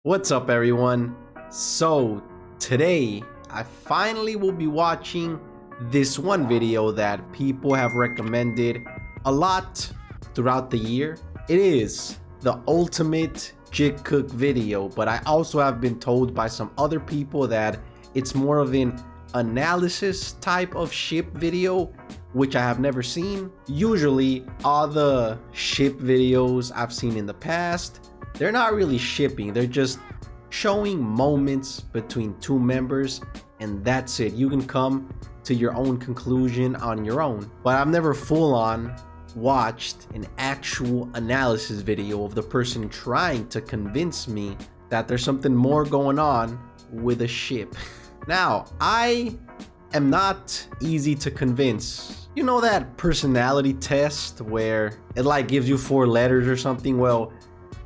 What's up, everyone? So today I finally will be watching this one video that people have recommended a lot throughout the year. It is the ultimate Jikook video, but I also have been told by some other people that it's more of an analysis type of ship video, which I have never seen. Usually all the ship videos I've seen in the past, they're not really shipping, they're just showing moments between two members, and that's it. You can come to your own conclusion on your own. But I've never full on watched an actual analysis video of the person trying to convince me that there's something more going on with a ship. Now, I am not easy to convince. You know that personality test where it like gives you 4 letters or something? Well,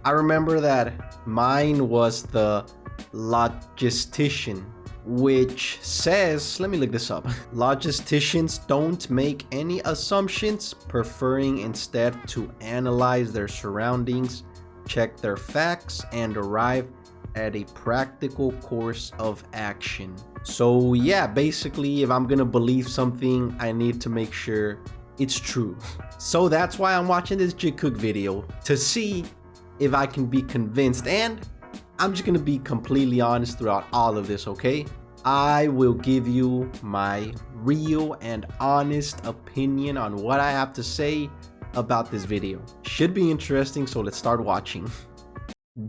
I remember that mine was the logistician, which says, let me look this up. Logisticians don't make any assumptions, preferring instead to analyze their surroundings, check their facts, and arrive at a practical course of action. So yeah, basically, if I'm gonna believe something, I need to make sure it's true. So that's why I'm watching this Jikook video, to see if I can be convinced, and I'm just gonna be completely honest throughout all of this, okay? I will give you my real and honest opinion on what I have to say about this video. Should be interesting, so let's start watching.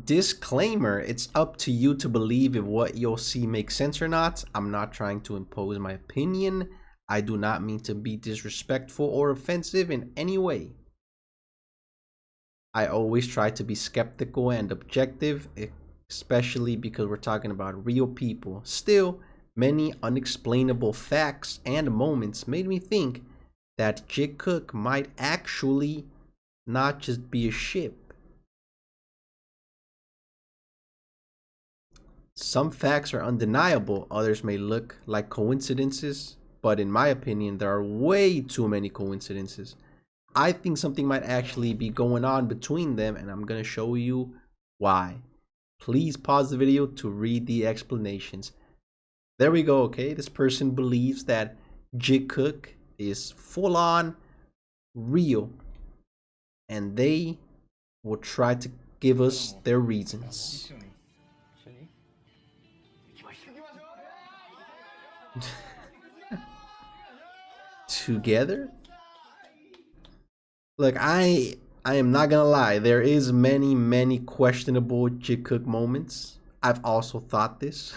Disclaimer, it's up to you to believe if what you'll see makes sense or not. I'm not trying to impose my opinion. I do not mean to be disrespectful or offensive in any way. I always try to be skeptical and objective, especially because we're talking about real people. Still, many unexplainable facts and moments made me think that Jikook might actually not just be a ship. Some facts are undeniable, others may look like coincidences, but in my opinion, there are way too many coincidences. I think something might actually be going on between them, and I'm gonna show you why. Please pause the video to read the explanations. There we go, okay? This person believes that Jikook is full-on real, and they will try to give us their reasons. Together? Look, I am not gonna lie, there is many questionable Jikook moments. I've also thought this.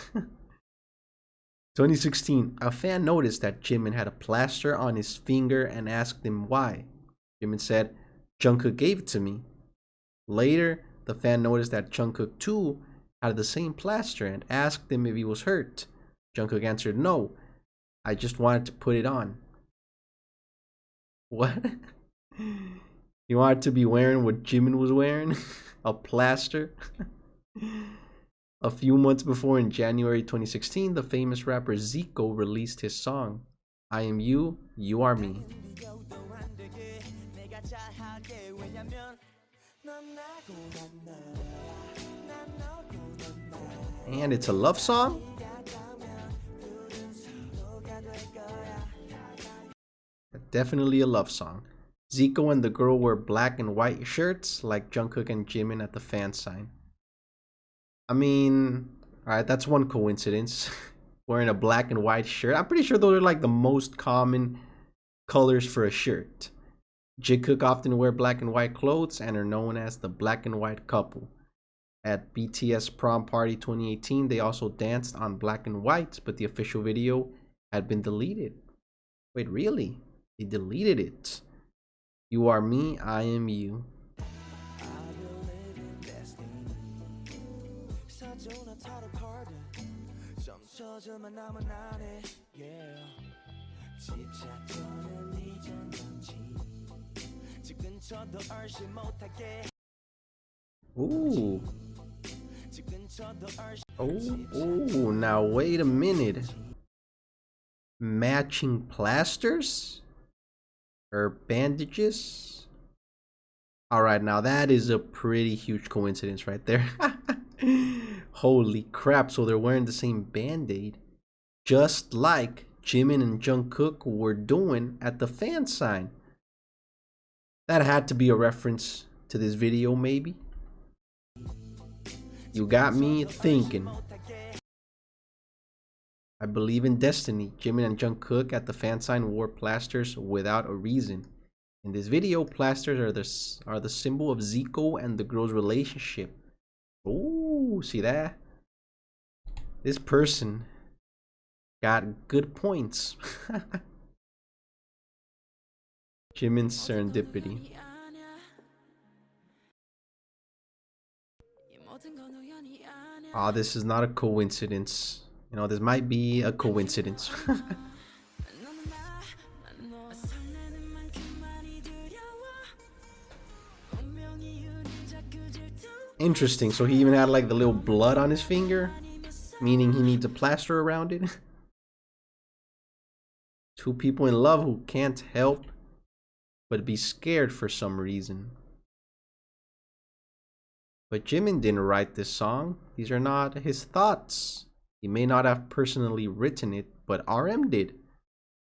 2016, a fan noticed that Jimin had a plaster on his finger and asked him why. Jimin said, "Jungkook gave it to me." Later, the fan noticed that Jungkook too had the same plaster and asked him if he was hurt. Jungkook answered, "No, I just wanted to put it on." What? You wanted to be wearing what Jimin was wearing? A plaster? A few months before, in January 2016, the famous rapper Jikook released his song, "I Am You, You Are Me." And it's a love song? Definitely a love song. Jikook and the girl wear black and white shirts like Jungkook and Jimin at the fan sign. I mean, alright, that's one coincidence. Wearing a black and white shirt. I'm pretty sure those are like the most common colors for a shirt. Jikook often wear black and white clothes and are known as the black and white couple. At BTS Prom Party 2018, they also danced on black and white, but the official video had been deleted. Wait, really? They deleted it. You are me, I am you. Ooh. Oh, now wait a minute. Matching plasters? Or bandages? Alright, now that is a pretty huge coincidence right there. Holy crap, so they're wearing the same band-aid. Just like Jimin and Jungkook were doing at the fan sign. That had to be a reference to this video, maybe. You got me thinking. I believe in destiny. Jimin and Jungkook at the fan sign wore plasters without a reason. In this video, plasters are the symbol of Zico and the girl's relationship. Oh, see that? This person got good points. Jimin's serendipity. Ah, this is not a coincidence. You know, this might be a coincidence. Interesting, so he even had like the little blood on his finger, meaning he needs a plaster around it. Two people in love who can't help but be scared for some reason. But Jimin didn't write this song. These are not his thoughts. He may not have personally written it, but RM did.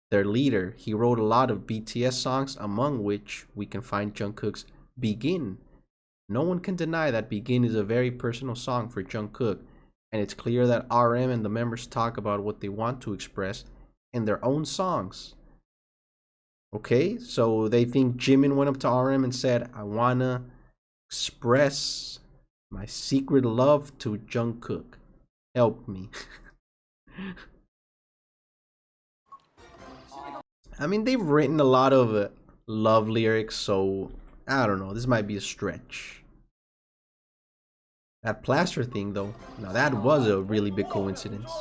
Their leader, he wrote a lot of BTS songs, among which we can find Jungkook's Begin. No one can deny that Begin is a very personal song for Jungkook, and it's clear that RM and the members talk about what they want to express in their own songs. Okay, so they think Jimin went up to RM and said, I wanna express my secret love to Jungkook. Help me. I mean, they've written a lot of love lyrics, so I don't know. This might be a stretch. That plaster thing, though, now that was a really big coincidence.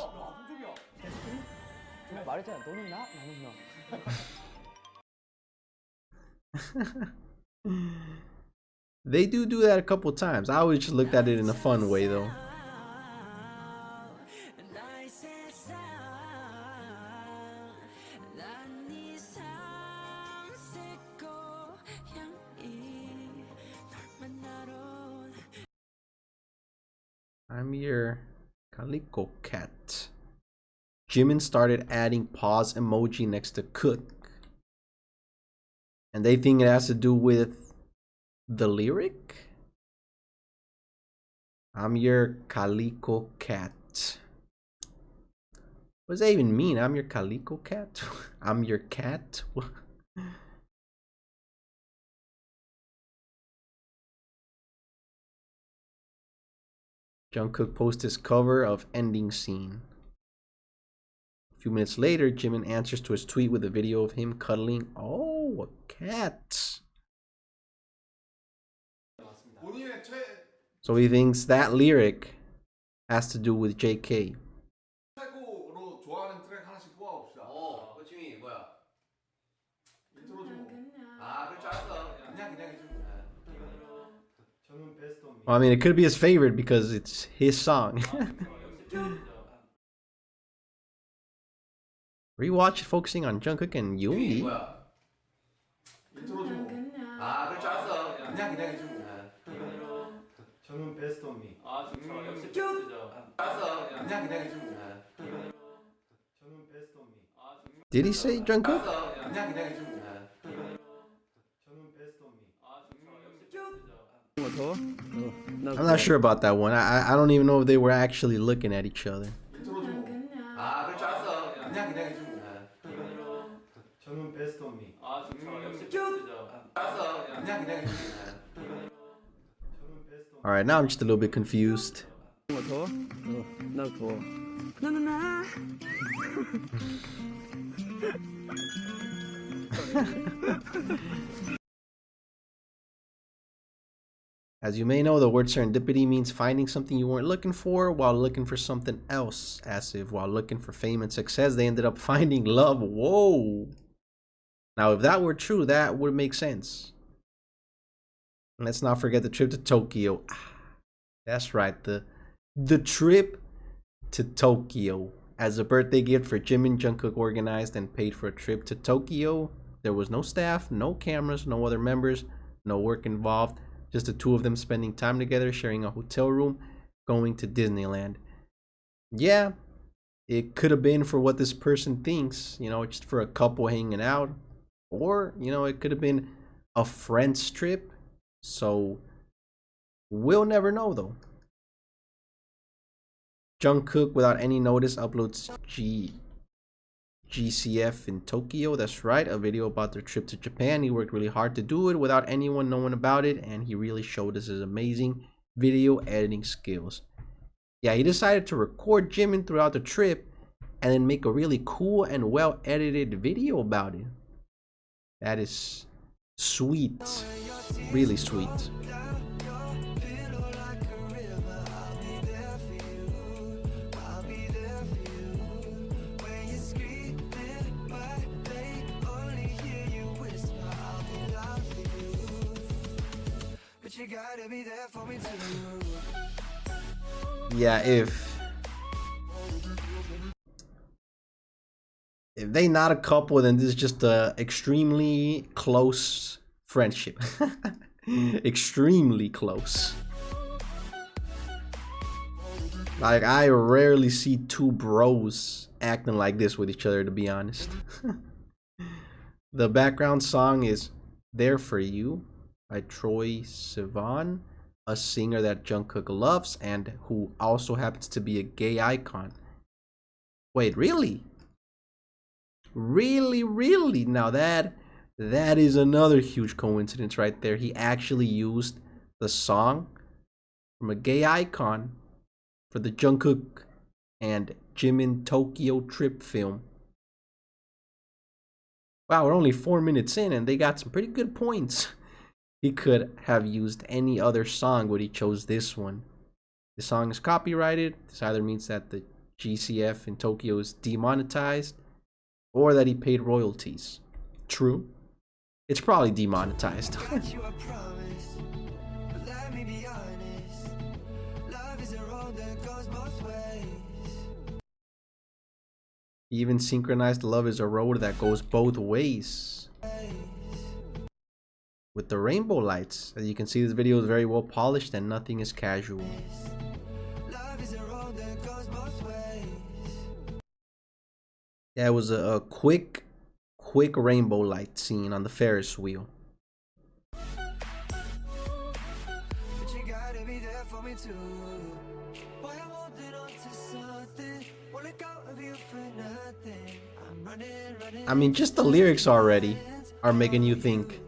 They do that a couple times. I always just looked at it in a fun way, though. I'm your calico cat. Jimin started adding pause emoji next to cook. And they think it has to do with the lyric? I'm your calico cat. What does that even mean? I'm your calico cat? I'm your cat? Jungkook posts his cover of Ending Scene. A few minutes later, Jimin answers to his tweet with a video of him cuddling. Oh, a cat. So he thinks that lyric has to do with JK. Well, I mean, it could be his favorite because it's his song. Rewatch focusing on Jungkook and Yoongi. Did he say Jungkook? I'm not sure about that one. I don't even know if they were actually looking at each other. Alright, now I'm just a little bit confused. As you may know, the word serendipity means finding something you weren't looking for while looking for something else. As if while looking for fame and success, they ended up finding love. Whoa. Now, if that were true, that would make sense. And let's not forget the trip to Tokyo. That's right, the trip to Tokyo. As a birthday gift for Jimin, Jungkook organized and paid for a trip to Tokyo. There was no staff, no cameras, no other members, no work involved. Just the two of them spending time together, sharing a hotel room. going to Disneyland. Yeah, it could have been for what this person thinks, you know, just for a couple hanging out. Or, you know, it could have been a friend's trip. So, we'll never know though. Jungkook, without any notice, uploads GCF in Tokyo. That's right, a video about their trip to Japan. He worked really hard to do it without anyone knowing about it, and he really showed us his amazing video editing skills. Yeah, he decided to record Jimin throughout the trip and then make a really cool and well edited video about it. That is sweet, really sweet. Yeah, if they not a couple, then this is just a extremely close friendship. Extremely close. Like, I rarely see two bros acting like this with each other, to be honest. The background song is There For You by Troye Sivan, a singer that Jungkook loves and who also happens to be a gay icon. Wait, really? Really? Now that is another huge coincidence right there. He actually used the song from a gay icon for the Jungkook and Jimin Tokyo trip film. Wow, we're only 4 minutes in and they got some pretty good points. He could have used any other song, but he chose this one. The song is copyrighted. This either means that the GCF in Tokyo is demonetized or that he paid royalties. True. It's probably demonetized. He even synchronized Love Is a Road that goes both ways with the rainbow lights. As you can see, this video is very well polished and nothing is casual. Yeah, it was a quick rainbow light scene on the Ferris wheel. I mean, just the lyrics already are making you think.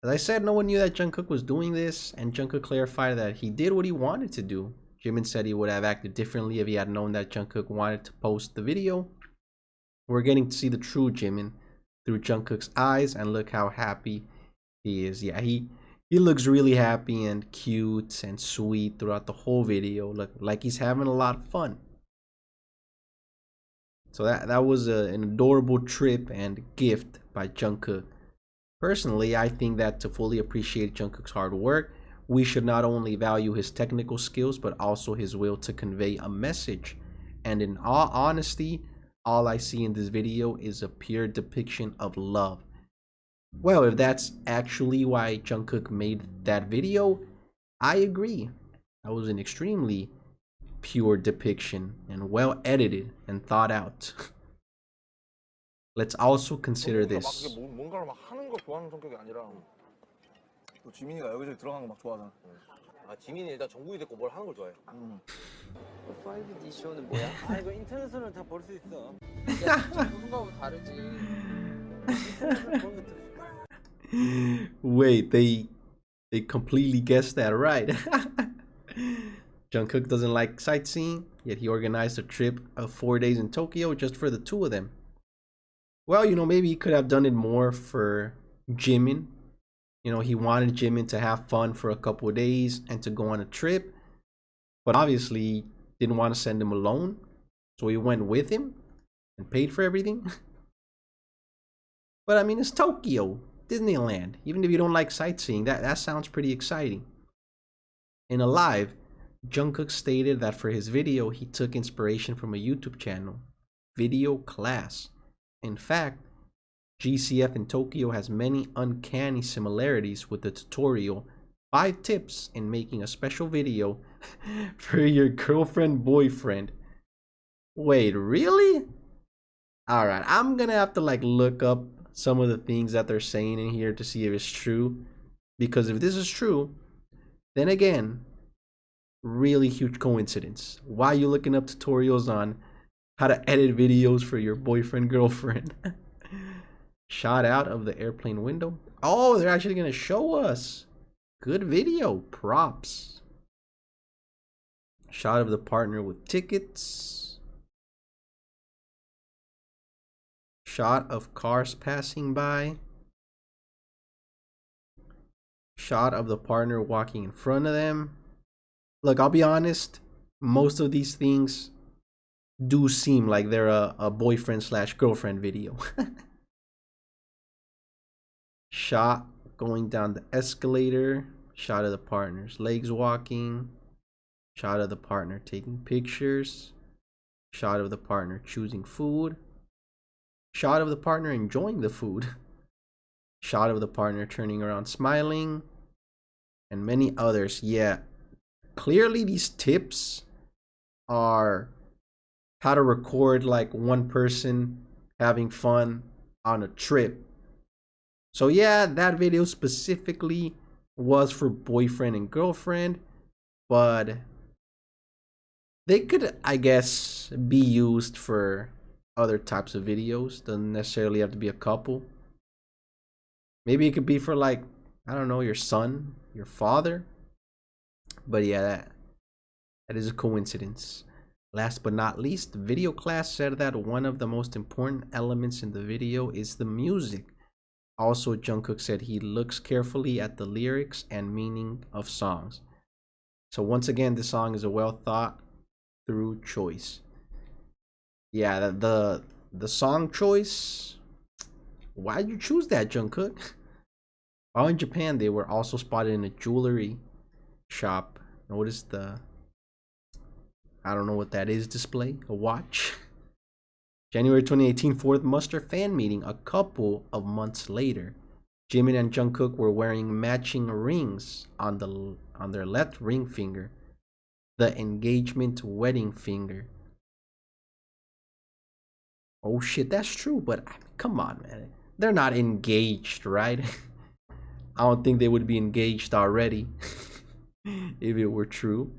As I said, no one knew that Jungkook was doing this, and Jungkook clarified that he did what he wanted to do. Jimin said he would have acted differently if he had known that Jungkook wanted to post the video. We're getting to see the true Jimin through Jungkook's eyes, and look how happy he is. Yeah, he looks really happy and cute and sweet throughout the whole video. Look, like he's having a lot of fun. So that was an adorable trip and gift by Jungkook. Personally, I think that to fully appreciate Jungkook's hard work, we should not only value his technical skills, but also his will to convey a message. And in all honesty, all I see in this video is a pure depiction of love. Well, if that's actually why Jungkook made that video, I agree. That was an extremely pure depiction and well edited and thought out. Let's also consider this. 뭔가를 막 하는 걸 좋아하는 성격이 아니라 또 지민이가 여기저기 들어가는 거 막 좋아하잖아. 아, 지민이 일단 정국이 됐고 뭘 하는 걸 좋아해. 5D 쇼는 뭐야? 아, 이거 인터넷으로 다 볼 수 있어. 그거하고 다르지. 인터넷으로 보는 것도. Wait, they completely guessed that right. Jungkook doesn't like sightseeing, yet he organized a trip of 4 days in Tokyo just for the two of them. Well, you know, maybe he could have done it more for Jimin. You know, he wanted Jimin to have fun for a couple of days and to go on a trip. But obviously, didn't want to send him alone. So he went with him and paid for everything. But I mean, it's Tokyo, Disneyland. Even if you don't like sightseeing, that sounds pretty exciting. In a live, Jungkook stated that for his video, he took inspiration from a YouTube channel, Video Class. In fact, GCF in Tokyo has many uncanny similarities with the tutorial 5 tips in making a special video for your girlfriend, boyfriend. Wait, really? Alright, I'm gonna have to like look up some of the things that they're saying in here to see if it's true. Because if this is true, then again, really huge coincidence. Why are you looking up tutorials on how to edit videos for your boyfriend, girlfriend? Shot out of the airplane window. Oh, they're actually gonna show us. Good video. Props. Shot of the partner with tickets. Shot of cars passing by. Shot of the partner walking in front of them. Look, I'll be honest. Most of these things do seem like they're a boyfriend / girlfriend video. Shot going down the escalator. Shot of the partner's legs walking. Shot of the partner taking pictures. Shot of the partner choosing food. Shot of the partner enjoying the food. Shot of the partner turning around smiling. And many others. Yeah, clearly these tips are how to record like one person having fun on a trip. So yeah, that video specifically was for boyfriend and girlfriend, but they could, I guess, be used for other types of videos. Doesn't necessarily have to be a couple. Maybe it could be for like, I don't know, your son, your father. But yeah, that is a coincidence. Last but not least, video class said that one of the most important elements in the video is the music. Also, Jungkook said he looks carefully at the lyrics and meaning of songs. So once again, this song is a well thought through choice. Yeah, the song choice. Why'd you choose that, Jungkook? While in Japan, they were also spotted in a jewelry shop. Notice the, I don't know what that is, display, a watch. January 2018 Fourth Muster fan meeting. A couple of months later, Jimin and Jungkook were wearing matching rings on their left ring finger, the engagement wedding finger. Oh shit, that's true, but come on, man. They're not engaged, right? I don't think they would be engaged already if it were true.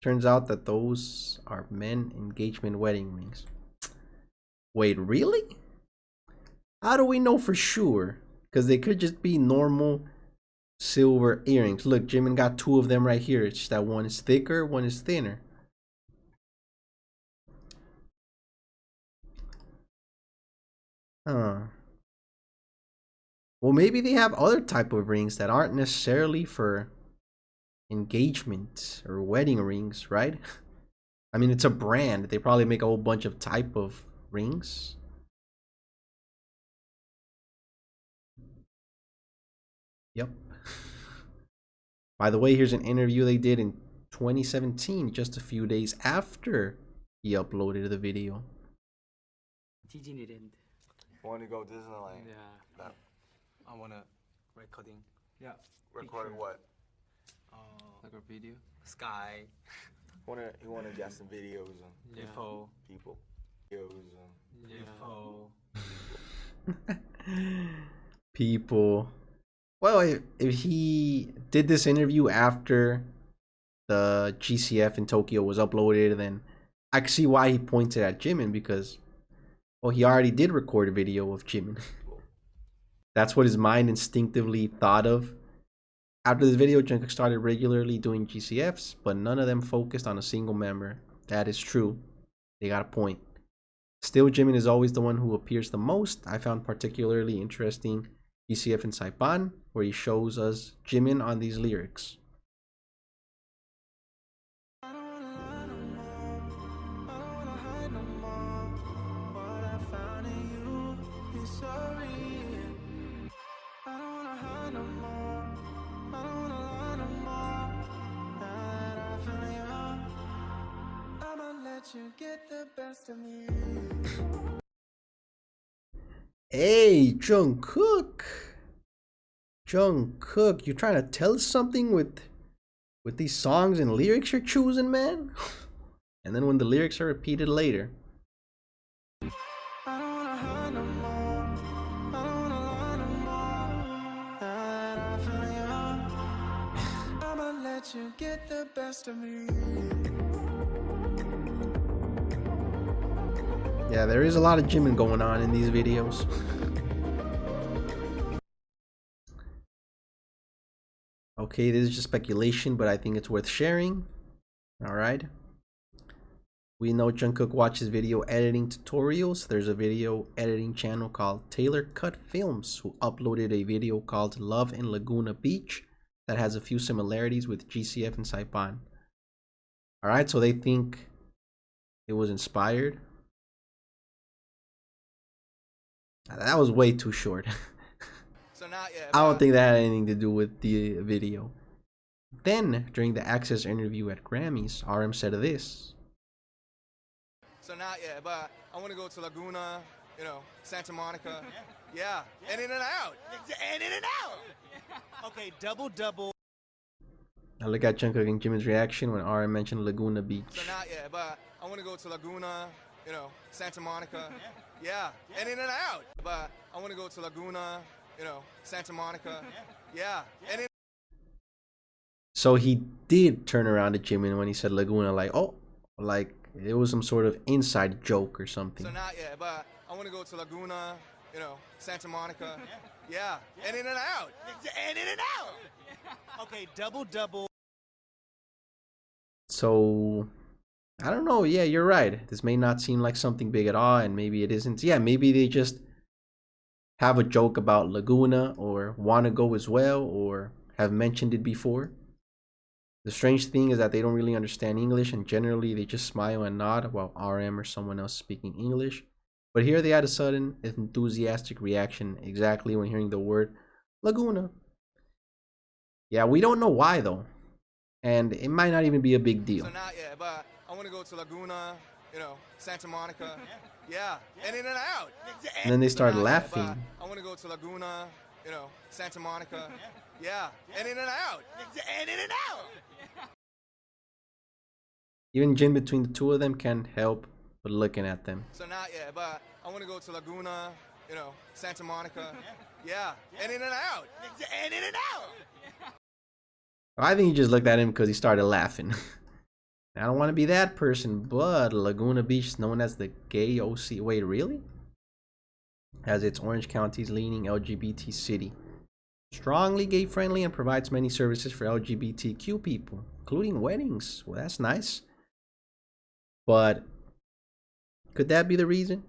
Turns out that those are men engagement wedding rings. Wait, really? How do we know for sure? Because they could just be normal silver earrings. Look, Jimin got 2 of them right here. It's just that one is thicker, one is thinner. Huh. Well, maybe they have other type of rings that aren't necessarily for engagement or wedding rings, right? I mean, it's a brand. They probably make a whole bunch of type of rings. Yep. By the way, here's an interview they did in 2017, just a few days after he uploaded the video. Disneyland. Want to go Disneyland? Yeah. I wanna recording. Yeah. Recording what? Like a video. Sky. He wanna get some videos on People. videos on People. Well, if he did this interview after the GCF in Tokyo was uploaded, then I can see why he pointed at Jimin, because, well, he already did record a video of Jimin. That's what his mind instinctively thought of. After this video, Jungkook started regularly doing GCFs, but none of them focused on a single member. That is true. They got a point. Still, Jimin is always the one who appears the most. I found particularly interesting GCF in Saipan, where he shows us Jimin on these lyrics. Hey, Jungkook! Jungkook, you trying to tell us something with these songs and lyrics you're choosing, man? And then when the lyrics are repeated later. I don't wanna hide no more. I don't wanna lie no more. Now that I found you, I'ma let you get the best of me. Yeah, there is a lot of Jimin going on in these videos. Okay, this is just speculation, but I think it's worth sharing. Alright. We know Jungkook watches video editing tutorials. There's a video editing channel called Taylor Cut Films who uploaded a video called Love in Laguna Beach that has a few similarities with GCF and Saipan. Alright, so they think it was inspired. That was way too short. So now, yeah, I don't think that had anything to do with the video. Then, during the Access interview at Grammys, RM said this. So now, yeah, but I want to go to Laguna, you know, Santa Monica. Yeah, and in and out. And in and out. Okay, double. Now look at Jungkook and Jimin's reaction when RM mentioned Laguna Beach. So now, yeah, but I want to go to Laguna, you know, Santa Monica. Yeah, and in and out. But I want to go to Laguna, you know, Santa Monica. Yeah, and in. So he did turn around to Jimin when he said Laguna, like, oh, like it was some sort of inside joke or something. So now, yeah, but I want to go to Laguna, you know, Santa Monica. Yeah, and in and out. And in and out. Okay, double. So, I don't know. Yeah, you're right. This may not seem like something big at all, and maybe it isn't. Yeah, maybe they just have a joke about Laguna or want to go as well or have mentioned it before. The strange thing is that they don't really understand English, and generally they just smile and nod while RM or someone else speaking English. But here they had a sudden enthusiastic reaction exactly when hearing the word Laguna. Yeah, we don't know why though. And it might not even be a big deal. So now, yeah, but I want to go to Laguna, you know, Santa Monica. Yeah, and in and out. And then they started So now, yeah, laughing. but I want to go to Laguna, you know, Santa Monica. Yeah, and in and out. And in and out. Even Jin between the two of them can't help but looking at them. So now, yeah, but I want to go to Laguna, you know, Santa Monica. Yeah, and in and out. And in and out. I think he just looked at him because he started laughing. I don't want to be that person, but Laguna Beach is known as the gay OC. Wait, really? As it's Orange County's leading LGBT city. Strongly gay friendly and provides many services for LGBTQ people, including weddings. Well, that's nice. But could that be the reason?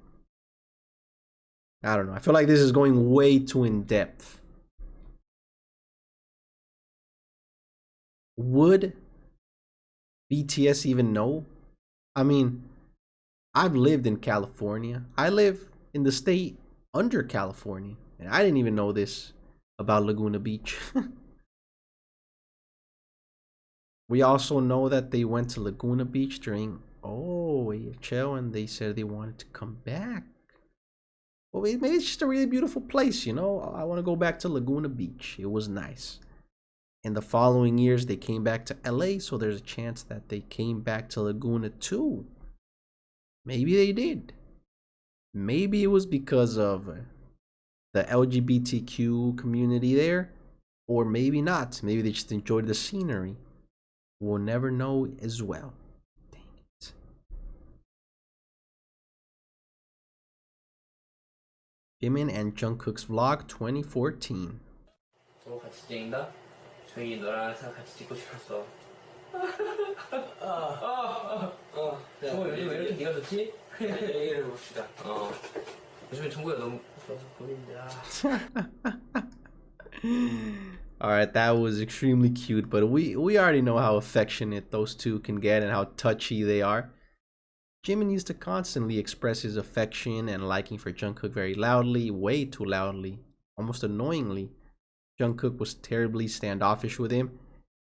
I don't know. I feel like this is going way too in depth. Would BTS even know? I mean, I've lived in California. I live in the state under California, and I didn't even know this about Laguna Beach. We also know that they went to Laguna Beach during AHL, and they said they wanted to come back. Well, maybe it's just a really beautiful place, you know. I want to go back to Laguna Beach. It was nice. In the following years, they came back to LA, so there's a chance that they came back to Laguna too. Maybe they did. Maybe it was because of the LGBTQ community there, or maybe not. Maybe they just enjoyed the scenery. We'll never know as well. Dang it. Jimin and Jungkook's vlog 2014. 서로 같이 찍는다? 저희 너랑 항상 같이 찍고 싶었어. 정우 요즘 왜 이렇게 네가 좋지? 얘기를 해봅시다. 요즘에 정우가 너무 좋아서 보는데. Alright, that was extremely cute, but we already know how affectionate those two can get and how touchy they are. Jimin used to constantly express his affection and liking for Jungkook very loudly, way too loudly, almost annoyingly. Jungkook was terribly standoffish with him,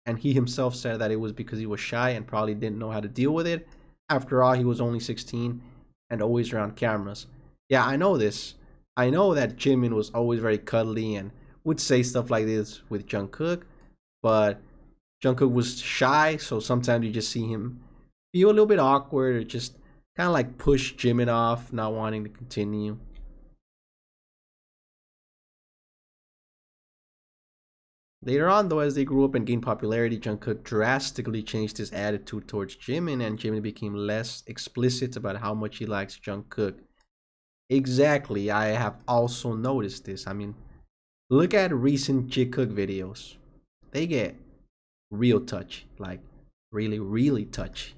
and he himself said that it was because he was shy and probably didn't know how to deal with it. After all, he was only 16 and always around cameras. Yeah, I know this. I know that Jimin was always very cuddly and would say stuff like this with Jungkook, but Jungkook was shy, so sometimes you just see him feel a little bit awkward or just kind of like push Jimin off, not wanting to continue. Later on, though, as they grew up and gained popularity, Jungkook drastically changed his attitude towards Jimin, and Jimin became less explicit about how much he likes Jungkook. Exactly, I have also noticed this. I mean, look at recent Jikook videos. They get real touchy, like really, really touchy.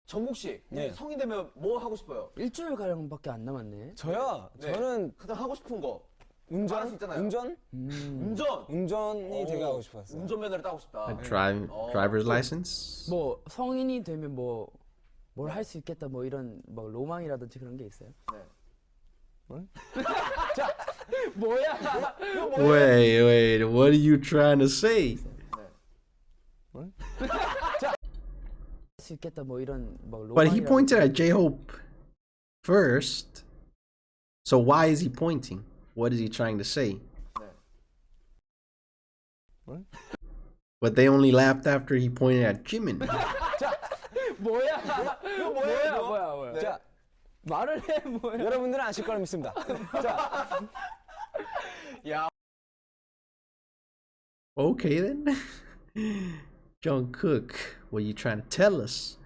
정국 씨, 성인 되면 뭐 하고 싶어요? 일주일 가량밖에 안 남았네. 저요? 저는 가장 하고 싶은 거 말할 수 있잖아요. 운전이 되게 하고 싶었어요. 운전면허를 따고 싶다. Driver's license? 뭐 성인이 되면 뭐 뭘 할 수 있겠다 뭐 이런 뭐 로망이라든지 그런 게 있어요? 네. 자, 뭐야? Wait, what are you trying to say? 자, 할 수 있겠다 뭐 이런 뭐 로망. But he pointed at J-Hope first. So why is he pointing? What is he trying to say? But they only laughed after he pointed at Jimin. 뭐야? 자, 말을 해 뭐야? 여러분들은 아실 거라 믿습니다. 자, Okay then. Jungkook, what are you trying to tell us?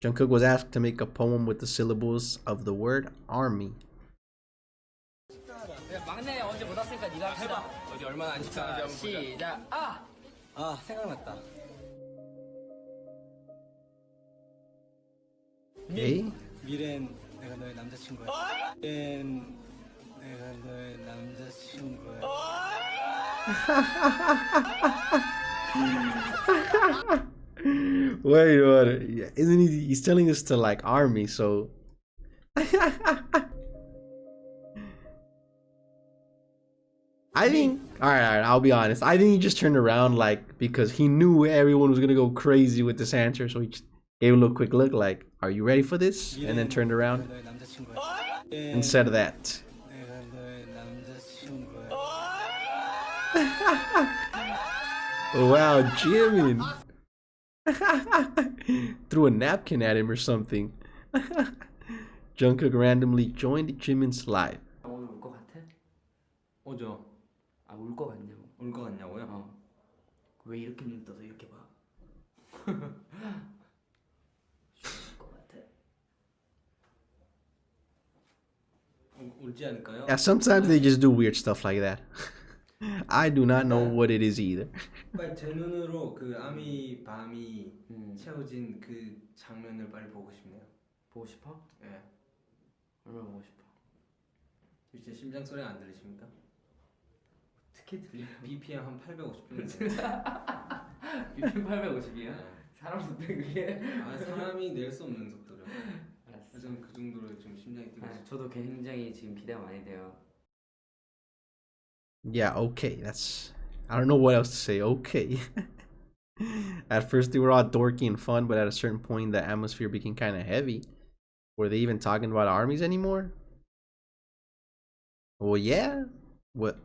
Jungkook was asked to make a poem with the syllables of the word army. 막내 언제 못 왔으니까 네가 해봐. 어디 얼마나 안 식상한지 한번 보자. 시작. 생각났다. Okay. 미래는 내가 너의 남자친구야. 미래는 내가 너의 남자친구야. Wait, what? Isn't he? He's telling us to like army, so. I think. All right. I'll be honest. I think he just turned around, like, because he knew everyone was gonna go crazy with this answer, so he just gave a little quick look, like, "Are you ready for this?" And then turned around 너의 남자친구야. and said that. 내가 너의 남자친구야. Wow, Jimin threw a napkin at him or something. Jungkook randomly joined Jimin's live. 오늘 울 것 같아? 오죠. 울 것 같냐고. 올 것 같냐고요? 왜 이렇게 눈 떠서 이렇게 봐? 울것 같아. 울지 않을까요? Yeah, sometimes they just do weird stuff like that. I do not know what it is either. 빨리 제 눈으로 그 아미 밤이 채워진 그 장면을 빨리 보고 싶네요. 보고 싶어? 예. 얼마나 보고 싶어? 제 심장 소리가 안 들리십니까? 어떻게 들려? BPM 한 850 정도. BPM 850이야? 사람 속도 그게? 사람이 낼 수 없는 속도죠. 알았어. 저는 그 정도로 좀 심장이 뛰고 있어요. 저도 굉장히 지금 기대가 많이 돼요. Yeah, okay, that's... I don't know what else to say. Okay. At first they were all dorky and fun, but at a certain point the atmosphere became kind of heavy. Were they even talking about armies anymore? Well, yeah. What?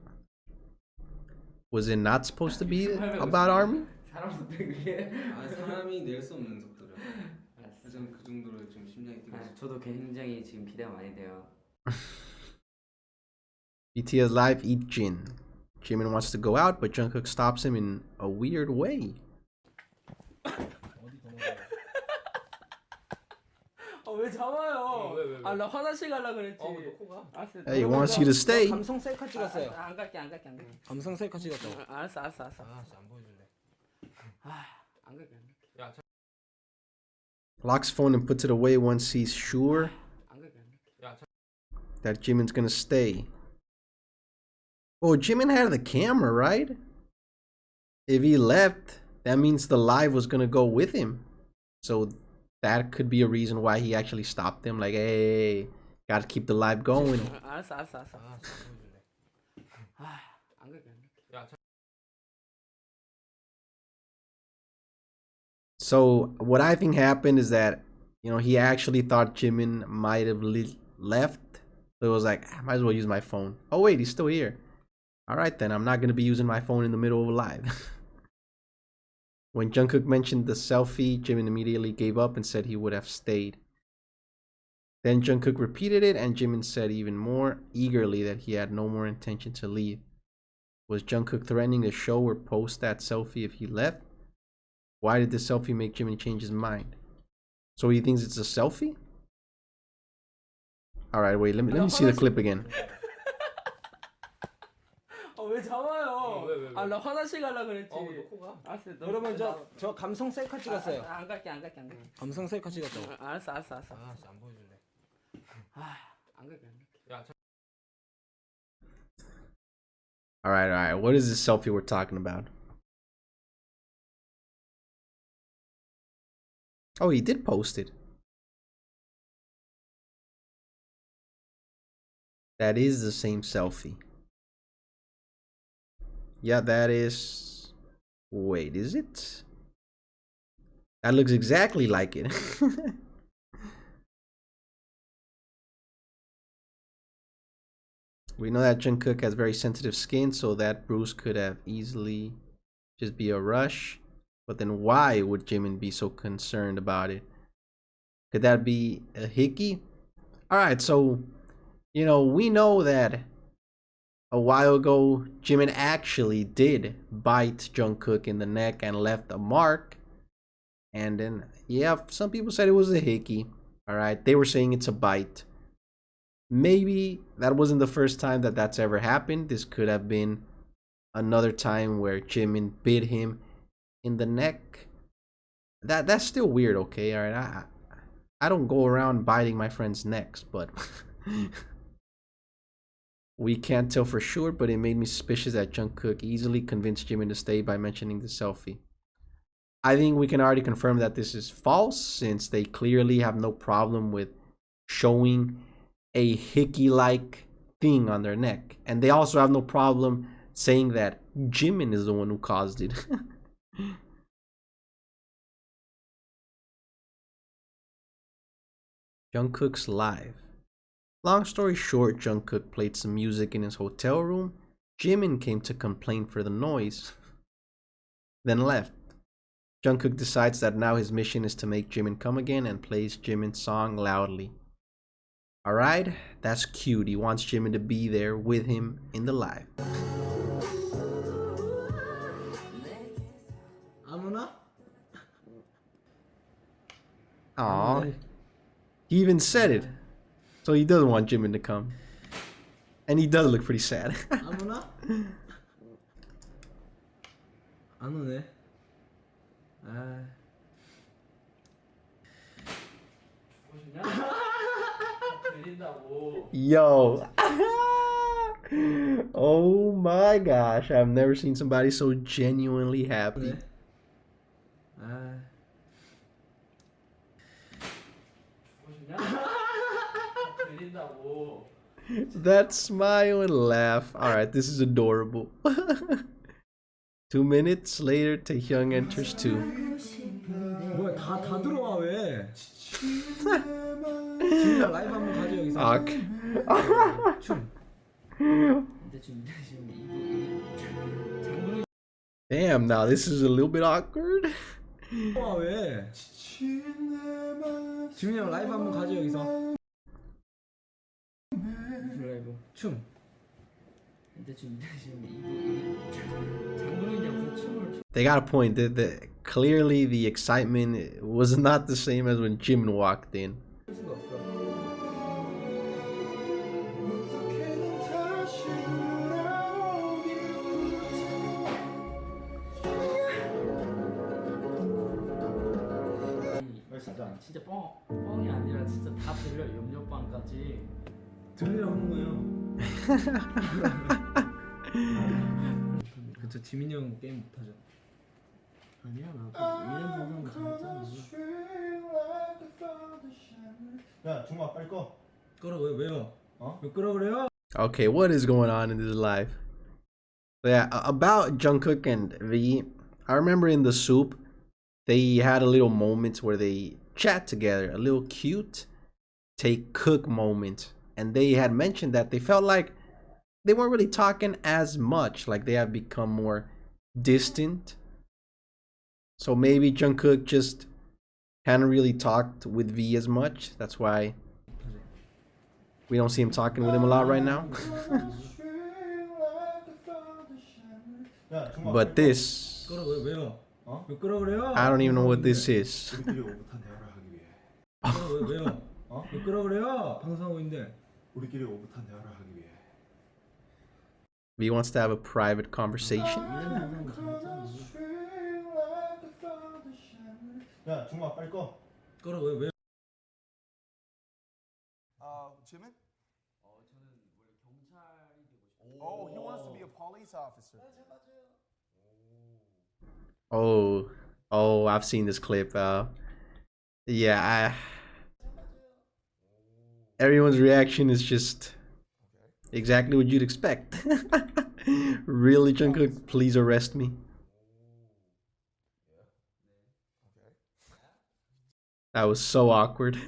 Was it not supposed to be about army? 사람 속도 그게? 사람이 낼 수 없는 속도죠. 저는 그 정도로 좀 심장이 뛰고 있어요. 저도 굉장히 지금 기대가 많이 돼요. BTS live eat Jin. Jimin wants to go out, but Jungkook stops him in a weird way. 왜 잡아요? 왜? 나 화장실 가려고 그랬지. 너 코가? 알았어. Hey, he wants you to stay. 감성 셀카 찍었어요. 안 갈게. 감성 셀카 찍었다고. 알았어. 진짜 안 보여줄래. 안 갈게. 야, Locks phone and puts it away once he's sure that Jimin's gonna stay. Oh, Jimin had the camera, right? If he left, that means the live was gonna go with him. So that could be a reason why he actually stopped him. Like, hey, gotta keep the live going. 알았어. 진짜 안 보여줄래. 안 갈게. 야, So what I think happened is that you know, he actually thought Jimin might have left. So it was like, I might as well use my phone. Oh wait, he's still here. All right then, I'm not gonna be using my phone in the middle of a live. When Jungkook mentioned the selfie, Jimin immediately gave up and said he would have stayed. Then Jungkook repeated it, and Jimin said even more eagerly that he had no more intention to leave. Was Jungkook threatening to show or post that selfie if he left? Why did the selfie make Jimin change his mind? So he thinks it's a selfie? Alright, wait, let me see the clip again. 왜 잡아요? 아, 나 화장실 가려 그랬지. 알았어. 그러면 저 감성 셀카 찍었어요. 안 갈게. 감성 셀카 찍었죠. 알았어. 안 보여줄래? 안 갈게. Alright. What is this selfie we're talking about? Oh, he did post it. That is the same selfie. Yeah, that is... Wait, is it? That looks exactly like it. We know that Jungkook has very sensitive skin, so that bruise could have easily just be a rush. But then why would Jimin be so concerned about it? Could that be a hickey? Alright, so, you know, we know that a while ago, Jimin actually did bite Jungkook in the neck and left a mark. And then, yeah, some people said it was a hickey. Alright, they were saying it's a bite. Maybe that wasn't the first time that that's ever happened. This could have been another time where Jimin bit him in the neck. That's still weird, okay? Alright, I don't go around biting my friends' necks, but we can't tell for sure, but it made me suspicious that Jungkook easily convinced Jimin to stay by mentioning the selfie. I think we can already confirm that this is false, since they clearly have no problem with showing a hickey-like thing on their neck. And they also have no problem saying that Jimin is the one who caused it. Jungkook's live. Long story short, Jungkook played some music in his hotel room. Jimin came to complain for the noise, then left. Jungkook decides that now his mission is to make Jimin come again and plays Jimin's song loudly. Alright, that's cute. He wants Jimin to be there with him in the live. Aww. He even said it. So he doesn't want Jimin to come. And he does look pretty sad. 안 오네. Yo. Oh my gosh. I've never seen somebody so genuinely happy. That smile and laugh. Alright, this is adorable. 2 minutes later, Taehyung enters too. 뭐야 다 들어와 왜? 지금 라이브 한번 가죠 여기서. Damn, now this is a little bit awkward. 들어와 왜? 지민이 형 라이브 한번 가죠 여기서. 라이브 춤. They got a point. Clearly, the excitement was not the same as when Jimin walked in. 진짜 뻥이 아니라 진짜 다 들려. 염료빵까지 들으려 하는 거예요. 그쵸, 지민이 형 게임 못하죠. 아니야, 나도 1년 정도는 잘했잖아. 야 중마 빨리 꺼. 끄라고요? 왜요? 왜 끄라 그래요? Okay, what is going on in this live? So yeah, about Jungkook and V, I remember in the soup, they had a little moment where they chat together, a little cute take cook moment. And they had mentioned that they felt like they weren't really talking as much, like they have become more distant. So maybe Jungkook just hadn't really talked with V as much. That's why we don't see him talking with him a lot right now. But this, 왜요? 왜 끄라 그래요? I don't even know what this is. 왜요? 왜 끄라 그래요? 방송하고 있는데. 우리끼리 오붓한 대화를 하기 위해. V wants to have a private conversation. 야, 중마 빨리 꺼. 끄라 왜? Jimin? Oh, he wants to be a police officer. Oh, I've seen this clip. Yeah, everyone's reaction is just exactly what you'd expect. Really, Jungkook, please arrest me. That was so awkward.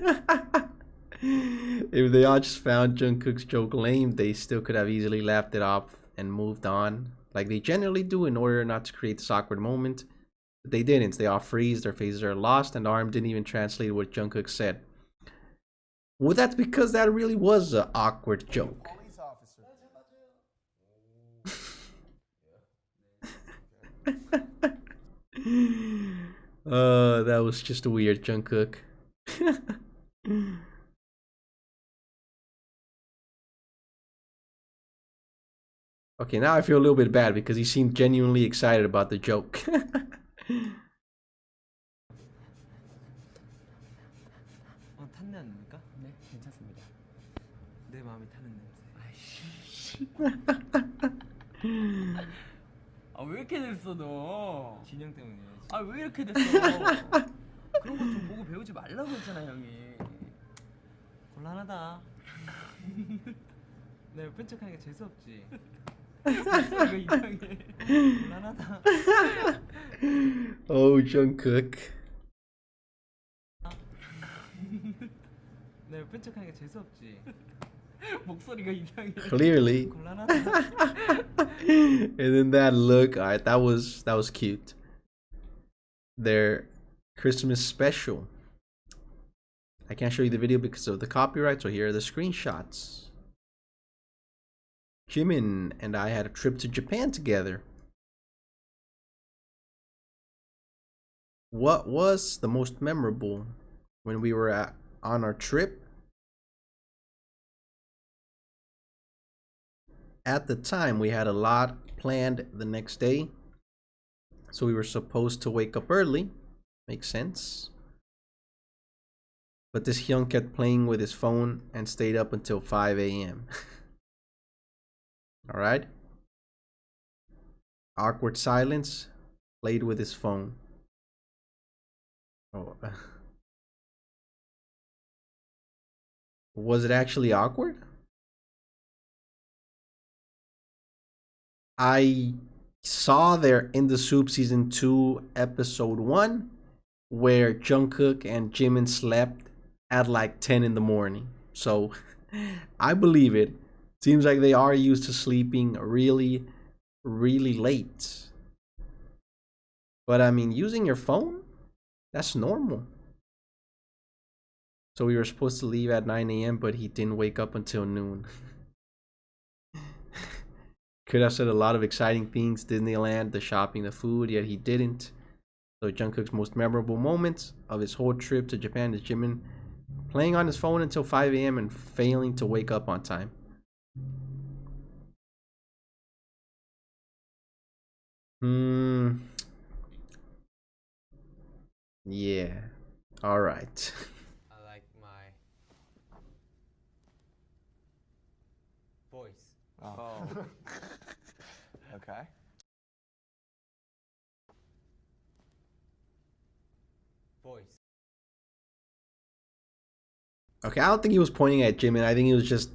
If they all just found Jungkook's joke lame, they still could have easily laughed it off and moved on, like they generally do in order not to create this awkward moment. But they didn't. They all freeze, their faces are lost, and the arm didn't even translate what Jungkook said. Well, that's because that really was an awkward joke. Police officer. That was just a weird Jungkook. Okay, now I feel a little bit bad because he seemed genuinely excited about the joke. 탄내 아닙니까? 네, 괜찮습니다. 내 마음이 타는 냄새. 아, 왜 이렇게 됐어 너? 진영 때문이에요. 아, 왜 이렇게 됐어? 그런 거 좀 보고 배우지 말라고 했잖아, 형이. 곤란하다. 내가 뺀 척하니까 재수 없지. 이거 이상해. 곤란하다. Oh, Jungkook. 내가 뺀 척하니까 재수 없지. 목소리가 이상해. Clearly. 곤란하다. And then that look, alright, that was cute. Their Christmas special. I can't show you the video because of the copyright, so here are the screenshots. Jimin and I had a trip to Japan together. What was the most memorable when we were on our trip? At the time, we had a lot planned the next day, so we were supposed to wake up early. Makes sense. But this Hyun kept playing with his phone and stayed up until 5 a.m. Alright? Awkward silence. Played with his phone. Oh. Was it actually awkward? I saw there in the Soup Season 2 Episode 1 where Jungkook and Jimin slept at like 10 in the morning. So I believe it. Seems like they are used to sleeping really, really late. But I mean, using your phone? That's normal. So we were supposed to leave at 9 a.m. but he didn't wake up until noon. Could have said a lot of exciting things, Disneyland, the shopping, the food, yet he didn't. So Jungkook's most memorable moments of his whole trip to Japan is Jimin playing on his phone until 5 a.m. and failing to wake up on time. Yeah. All right. I like my voice. Oh. Okay. Voice. Okay, I don't think he was pointing at Jimin. I think he was just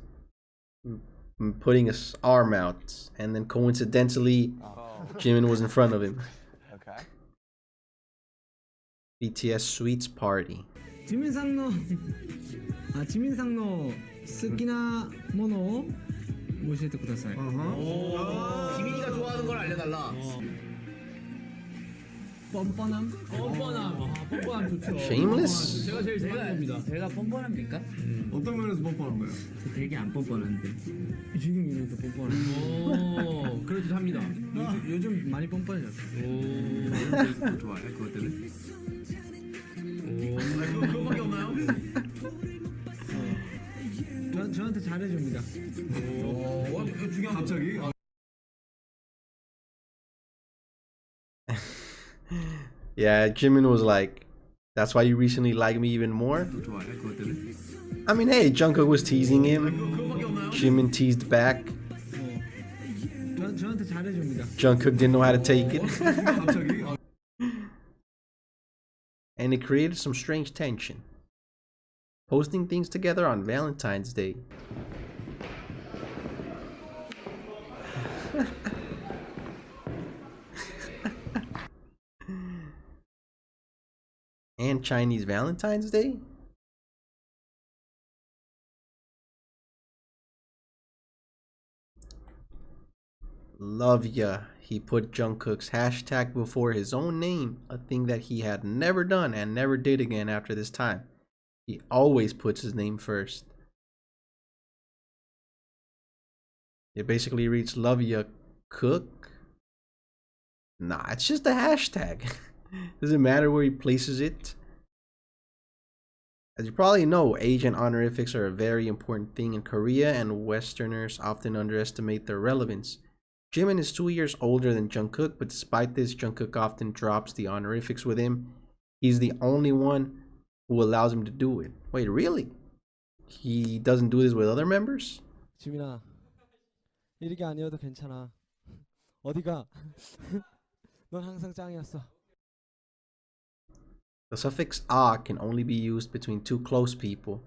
putting his arm out, and then coincidentally, Jimin was in front of him. Okay. BTS Sweets Party. 지민상노 지민상노 스키나 모노 모시테 쿠다사이. 지민이가 좋아하는 걸 알려달라. 뻔뻔함. 뻔뻔함 좋죠. Shameless? 제가 제일 좋아하는 겁니다. 제가 뻔뻔합니까? 어떤 면에서 뻔뻔한 거예요? 저 되게 안 뻔뻔한데. 지금 이래도 뻔뻔한. 오, 그래도 합니다. 요즘 많이 뻔뻔해졌어요. 오, 좋아해 그것 때문에. 오, 그거밖에 없나요? 저한테 잘해줍니다. 오, 중요한 갑자기. Yeah, Jimin was like, that's why you recently like me even more? 좋아해 그것 때문에. I mean, hey, Jungkook was teasing him. 그거밖에 없나요? Jimin teased back. 저한테 잘해줍니다. Jungkook didn't know how to take it. 갑자기. And it created some strange tension. Posting things together on Valentine's Day. And Chinese Valentine's Day? Love ya. He put Jungkook's hashtag before his own name, a thing that he had never done and never did again after this time. He always puts his name first. It basically reads Love ya Cook. Nah, it's just a hashtag. Doesn't matter where he places it. As you probably know, age and honorifics are a very important thing in Korea, and Westerners often underestimate their relevance. Jimin is 2 years older than Jungkook, but despite this, Jungkook often drops the honorifics with him. He's the only one who allows him to do it. Wait, really? He doesn't do this with other members? 지민아, 이렇게 아니어도 괜찮아. 어디가? 넌 항상 짱이었어. The suffix "a" can only be used between two close people.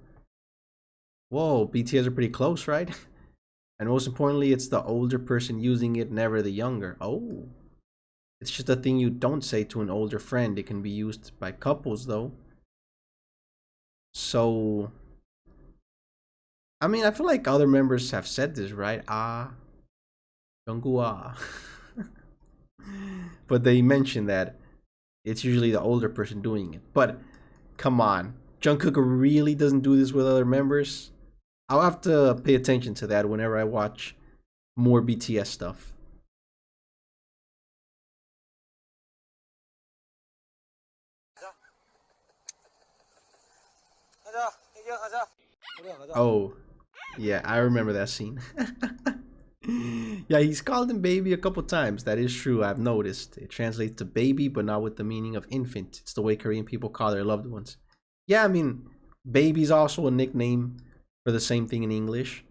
Whoa, BTS are pretty close, right? And most importantly, it's the older person using it, never the younger. Oh. It's just a thing you don't say to an older friend. It can be used by couples, though. So, I mean, I feel like other members have said this, right? Ah. Jungkook. But they mentioned that it's usually the older person doing it. But come on, Jungkook really doesn't do this with other members. I'll have to pay attention to that whenever I watch more BTS stuff. Oh, yeah, I remember that scene. Yeah, he's called him baby a couple times. That is true, I've noticed. It translates to baby, but not with the meaning of infant. It's the way Korean people call their loved ones. Yeah, I mean, baby's also a nickname for the same thing in English.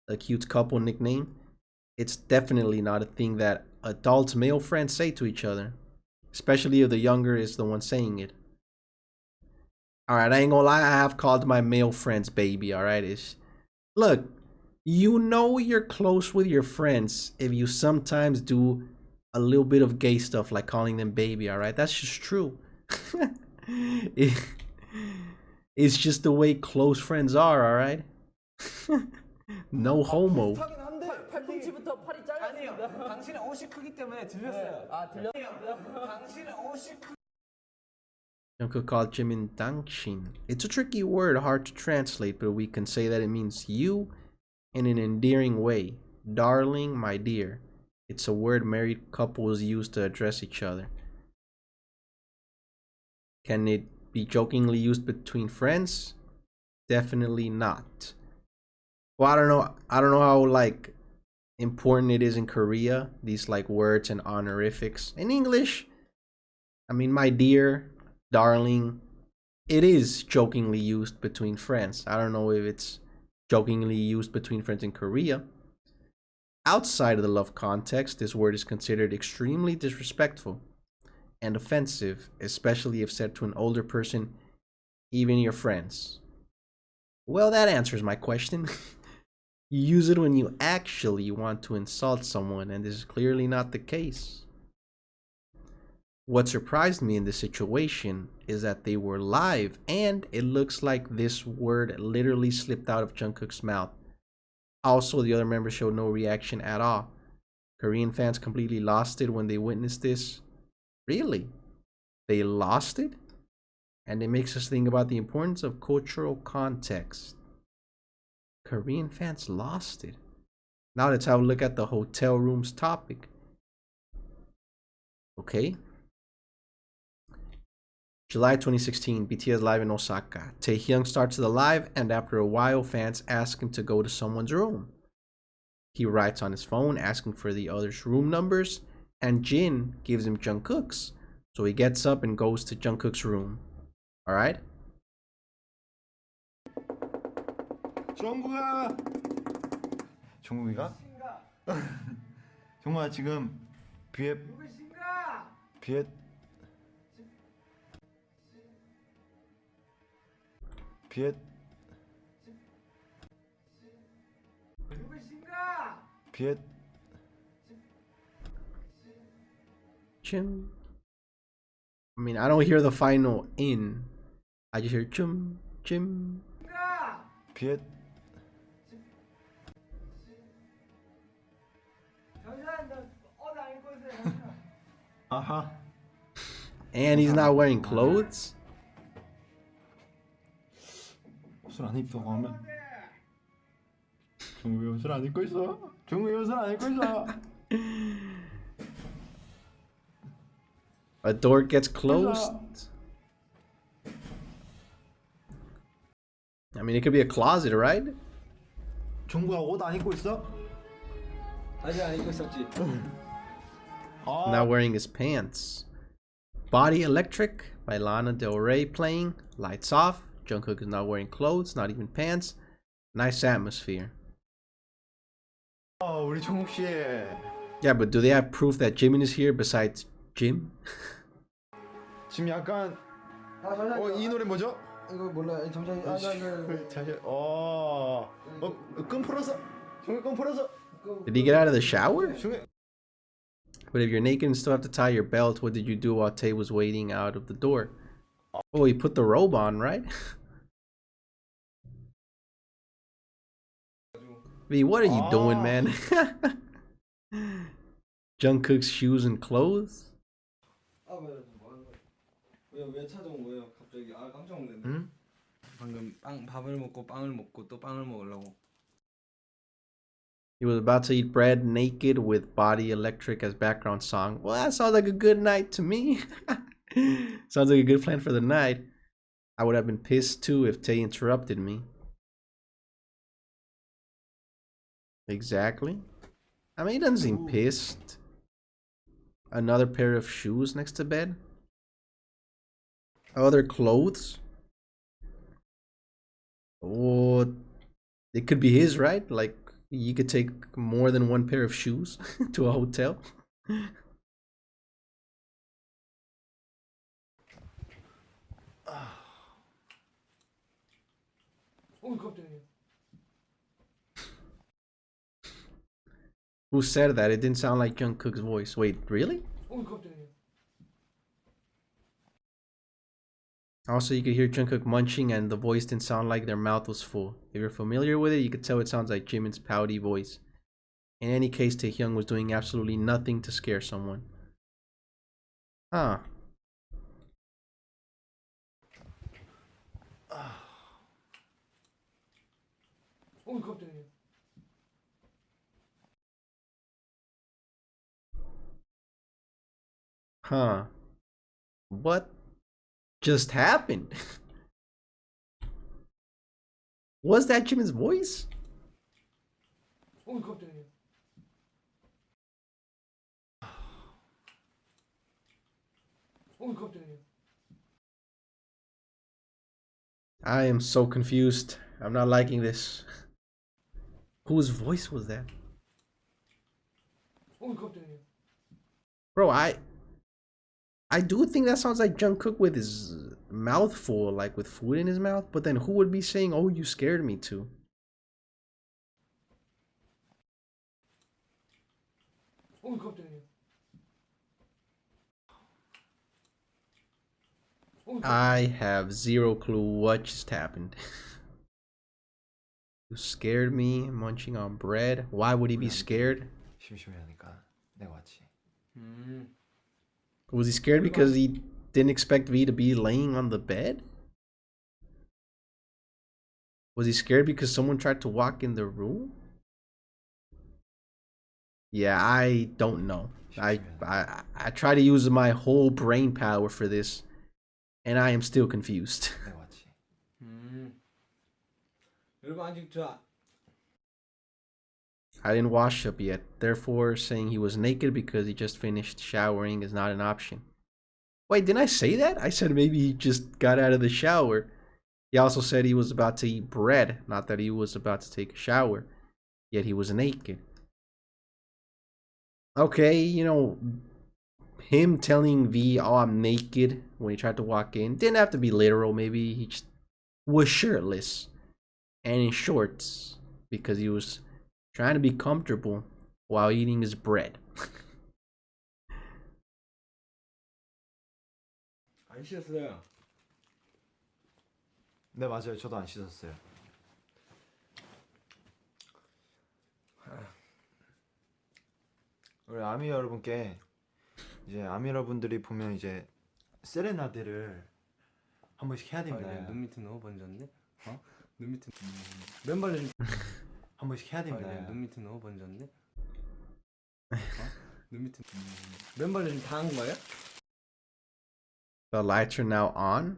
A cute couple nickname. It's definitely not a thing that adult male friends say to each other. Especially if the younger is the one saying it. Alright, I ain't gonna lie, I have called my male friends baby, alright? Look, you know you're close with your friends if you sometimes do a little bit of gay stuff like calling them baby, alright? That's just true. It's just the way close friends are, alright? No homo. 팔꿈치부터 팔이 잘렸습니다. 아니요, 당신의 옷이 크기 때문에 들렸어요. 아, 들렸어요? 당신의 옷이 크... Jungkook called Jimin Dangshin. It's a tricky word, hard to translate, but we can say that it means you in an endearing way. Darling, my dear. It's a word married couples use to address each other. Can it be jokingly used between friends? Definitely not. Well, I don't know how like important it is in Korea, these like words and honorifics. In English, I mean, my dear, darling, it is jokingly used between friends. I don't know if it's jokingly used between friends in Korea. Outside of the love context, this word is considered extremely disrespectful and offensive, especially if said to an older person, even your friends. Well, that answers my question. You use it when you actually want to insult someone, and this is clearly not the case. What surprised me in this situation is that they were live, and it looks like this word literally slipped out of Jungkook's mouth. Also, the other members showed no reaction at all. Korean fans completely lost it when they witnessed this. Really? They lost it? And it makes us think about the importance of cultural context. Korean fans lost it. Now let's have a look at the hotel room's topic. Okay. July 2016, BTS live in Osaka. Taehyung starts the live, and after a while, fans ask him to go to someone's room. He writes on his phone asking for the others' room numbers, and Jin gives him Jungkook's. So he gets up and goes to Jungkook's room. Alright? 정국아. 정국이가? 정국아 지금 비에 비에 비에 비에 Chim. I mean, I don't hear the final in. I just hear chum, chim. 비에 아하. And he's not wearing clothes? 옷을 안 입다고 하면 정국이 옷을 안 입고 있어. 정국이 옷을 안 입고 있어. A door gets closed? I mean, it could be a closet, right? 정국아 옷 안 입고 있어? 아직 안 입고 있었지. Not wearing his pants. Body Electric by Lana Del Rey playing. Lights off. Jungkook is not wearing clothes, not even pants. Nice atmosphere. 우리 정국 씨. Yeah, but do they have proof that Jimin is here besides Jim? 지금 약간 이 노래 뭐죠? 이거 몰라. 잠시만. 끈 풀었어. 정국 끈 풀었어. Did he get out of the shower? 정국 But if you're naked and still have to tie your belt, what did you do while Tay was waiting out of the door? Oh, he put the robe on, right? V, what are you doing, man? Jungkook's shoes and clothes? 왜 찾아온 거예요? 갑자기 깜짝 놀랐네. 응? 방금 밥을 먹고 빵을 먹고 또 빵을 먹으려고. He was about to eat bread naked with Body Electric as background song. Well, that sounds like a good night to me. Sounds like a good plan for the night. I would have been pissed too if Tay interrupted me. Exactly. I mean, he doesn't seem pissed. Another pair of shoes next to bed. Other clothes. Oh, it could be his, right? Like, you could take more than one pair of shoes to a hotel. Who said that? It didn't sound like Jungkook's voice. Wait, really? Also, you could hear Jungkook munching and the voice didn't sound like their mouth was full. If you're familiar with it, you could tell it sounds like Jimin's pouty voice. In any case, Taehyung was doing absolutely nothing to scare someone. Huh. Huh. What just happened? Was that Jimin's voice? I am so confused. I'm not liking this. Whose voice was that? Bro, I do think that sounds like Jungkook with his mouth full, like with food in his mouth. But then who would be saying, "Oh, you scared me too"? I have zero clue what just happened. You scared me munching on bread. Why would he be scared? 심심해하니까 내가 왔지. Was he scared because he didn't expect V to be laying on the bed? Was he scared because someone tried to walk in the room? Yeah, I don't know. I try to use my whole brain power for this, and I am still confused. 내가 왔지. 여러분 아직 I didn't wash up yet, therefore saying he was naked because he just finished showering is not an option. Wait, didn't I say that? I said maybe he just got out of the shower. He also said he was about to eat bread, not that he was about to take a shower, yet he was naked. Okay, you know, him telling V, oh, I'm naked when he tried to walk in, didn't have to be literal. Maybe he just was shirtless and in shorts because he was trying to be comfortable while eating his bread. 안 씻었어요. 네 맞아요. 저도 안 씻었어요. 우리 아미 여러분께 이제 아미 여러분들이 보면 이제 세레나데를 한 번씩 해야 됩니다. 눈 밑에 너무 번졌네. 어? 눈 밑에 맨발로 좀 한 번씩 해야 됩니다. 눈 밑에 너무 번졌네. 어? 눈 밑에 맨발로 좀 다 한 거예요? The lights are now on.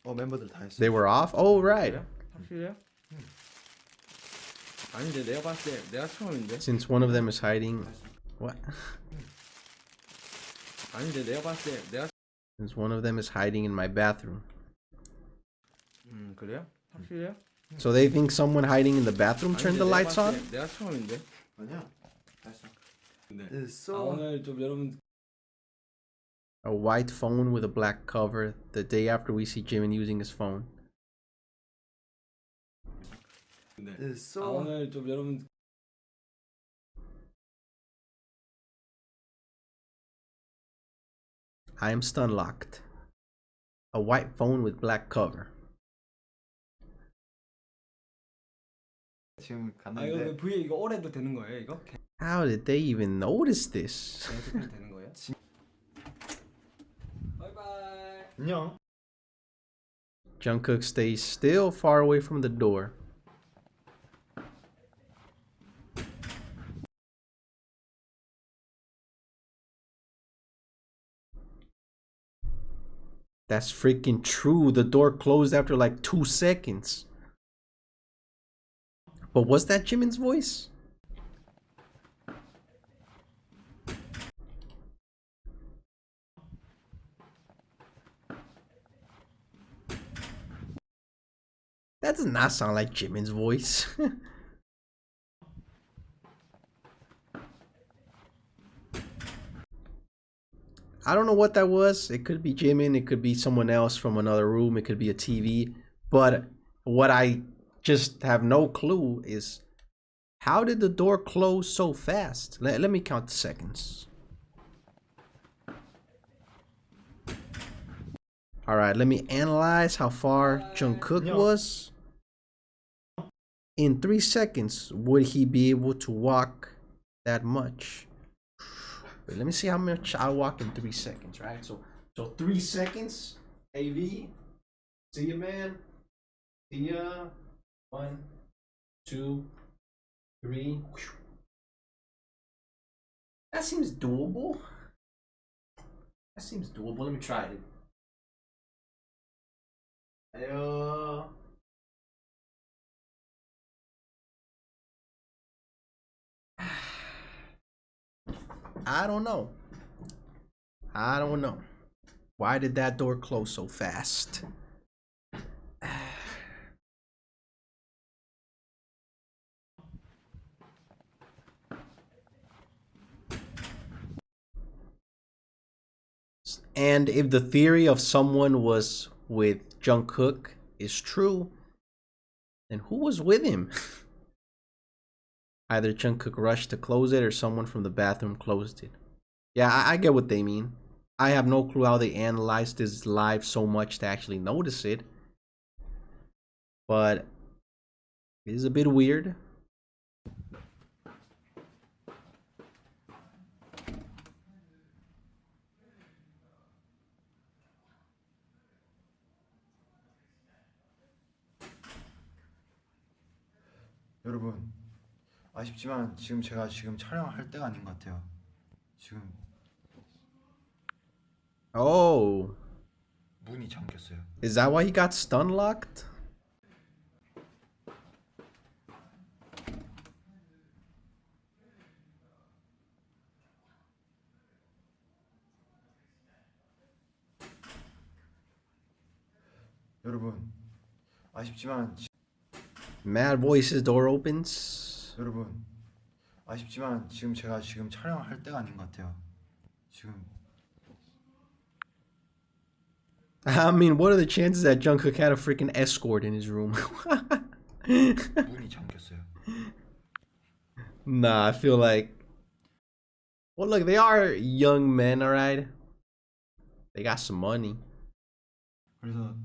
멤버들 다 했어요. They were off. Oh, right. 확실해요? 아닌데 내가 봤을 때 내가 처음인데. Since one of them is hiding. What? 아닌데 내가 봤을 때 내가. Since one of them is hiding in my bathroom. 그래요? 확실해요? So they think someone hiding in the bathroom turned the lights on? 내가 처음인데. 아니야. 했어. 네. So 오늘 좀 여러분. A white phone with a black cover the day after we see Jimin using his phone. 네. So 오늘 좀 여러분. I am stun locked. A white phone with black cover. 지금 이거 갔는데 V 이거 올해도 되는 거예요 이거? How did they even notice this? 계속해도 되는 거예요? 바이바이. 안녕. Jungkook stays still far away from the door. That's freaking true. The door closed after like 2 seconds. But was that Jimin's voice? That does not sound like Jimin's voice. I don't know what that was. It could be Jimin, it could be someone else from another room, it could be a TV. But what I just have no clue is, how did the door close so fast? Let me count the seconds. Alright, let me analyze how far Jungkook was. In 3 seconds, would he be able to walk that much? Wait, let me see how much I walk in 3 seconds, right? So 3 seconds, AV, see ya, man. See ya. 1, 2, 3. That seems doable. That seems doable. Let me try it. I don't know. I don't know. Why did that door close so fast? And if the theory of someone was with Jungkook is true, then who was with him? Either Jungkook rushed to close it or someone from the bathroom closed it. Yeah, I get what they mean. I have no clue how they analyzed this live so much to actually notice it. But it is a bit weird. 여러분, 아쉽지만 지금 제가 지금 촬영할 때가 아닌 것 같아요. 지금 Oh, 문이 잠겼어요. is that why he got stun locked? 여러분, 아쉽지만 Mad voices, door opens. 여러분, 아쉽지만 지금 제가 지금 촬영할 때가 아닌 것 같아요. 지금 I mean, what are the chances that Jungkook had a freaking escort in his room? 문이 잠겼어요. Nah, I feel like... Well, look, they are young men, alright? They got some money. 그래서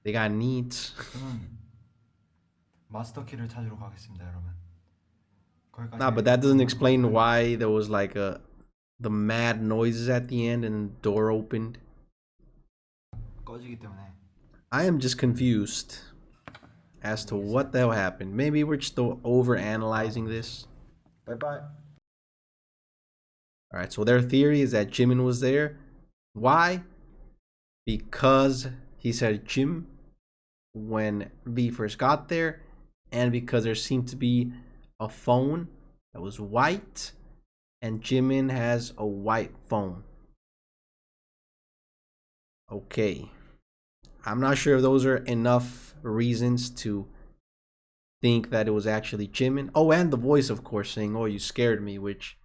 They got needs. 저는 마스터 키를 찾으러 가겠습니다, 여러분. 거기까지. Nah, but that doesn't explain why there was like the mad noises at the end and the door opened. 꺼지기 때문에. I am just confused as to what the hell happened. Maybe we're just over analyzing this. Bye bye. Alright, so their theory is that Jimin was there. Why? Because he said Jim when V first got there, and because there seemed to be a phone that was white, and Jimin has a white phone. Okay. I'm not sure if those are enough reasons to think that it was actually Jimin. Oh, and the voice, of course, saying, "Oh, you scared me," which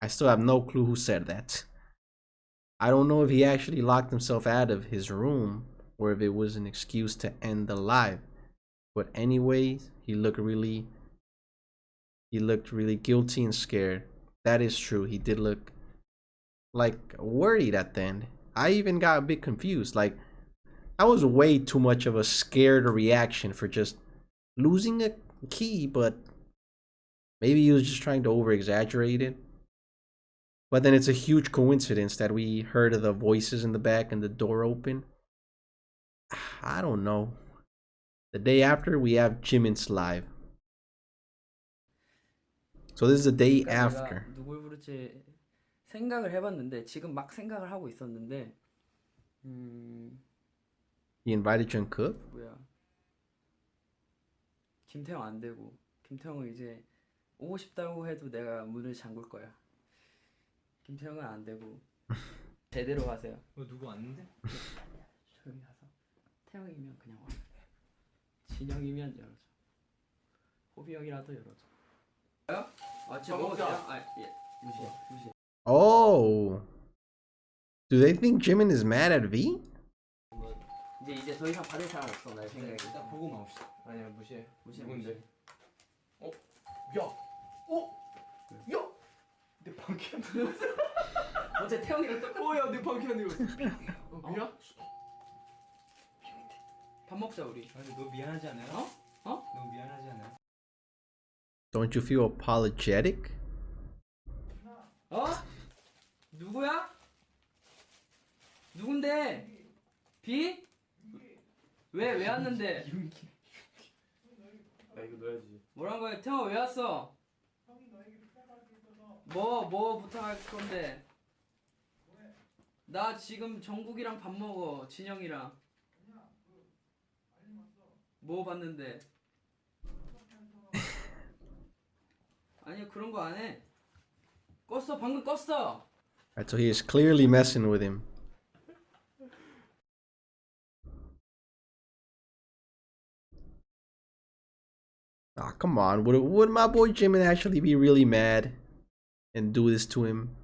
I still have no clue who said that. I don't know if he actually locked himself out of his room or if it was an excuse to end the live. But anyways, he looked really guilty and scared. That is true. He did look like worried at the end. I even got a bit confused. Like, that was way too much of a scared reaction for just losing a key, but maybe he was just trying to over exaggerate it. But then it's a huge coincidence that we heard the voices in the back and the door open. I don't know. The day after, we have Jimin's live. So this is the day after. 누굴 부를지 생각을 해봤는데 지금 막 생각을 하고 있었는데 He invited Jungkook. 뭐야 김태형 안 되고 김태형은 이제 오고 싶다고 해도 내가 문을 잠글 거야. 김태형은 안 되고 제대로 하세요. 누구 왔는데? 조용히 가서 태형이면 그냥 와. 진영이면 열어줘. 호비 형이라도 열어줘. 아 지금 먹어도 돼요? 아 예. 무시해. Oh. Do they think Jimin is mad at V? 이제 더 이상 받을 사람 없어 내 생각에. 일단 보고 나옵시다. 아니야 무시해. 누군데? 야! 내 방귀 어제 태형이랑 똑같아. 야, 내 방귀 안 들었어. 미안? 밥 먹자 우리. 근데 너 미안하지 않아요? 어? 너 미안하지 않아요? Don't you feel apologetic? 어? 누구야? 누군데? 비? 왜 왔는데? 야 이거 넣어야지. 뭐란 거야? 태형아 왜 왔어? 뭐 부탁할 건데? 나 지금 정국이랑 밥 먹어. 진영이랑. 뭐 봤는데? 아니야 그런 거 안 해. 껐어 방금 껐어. Right, so he is clearly messing with him. Ah, come on. Would my boy Jimin actually be really mad and do this to him?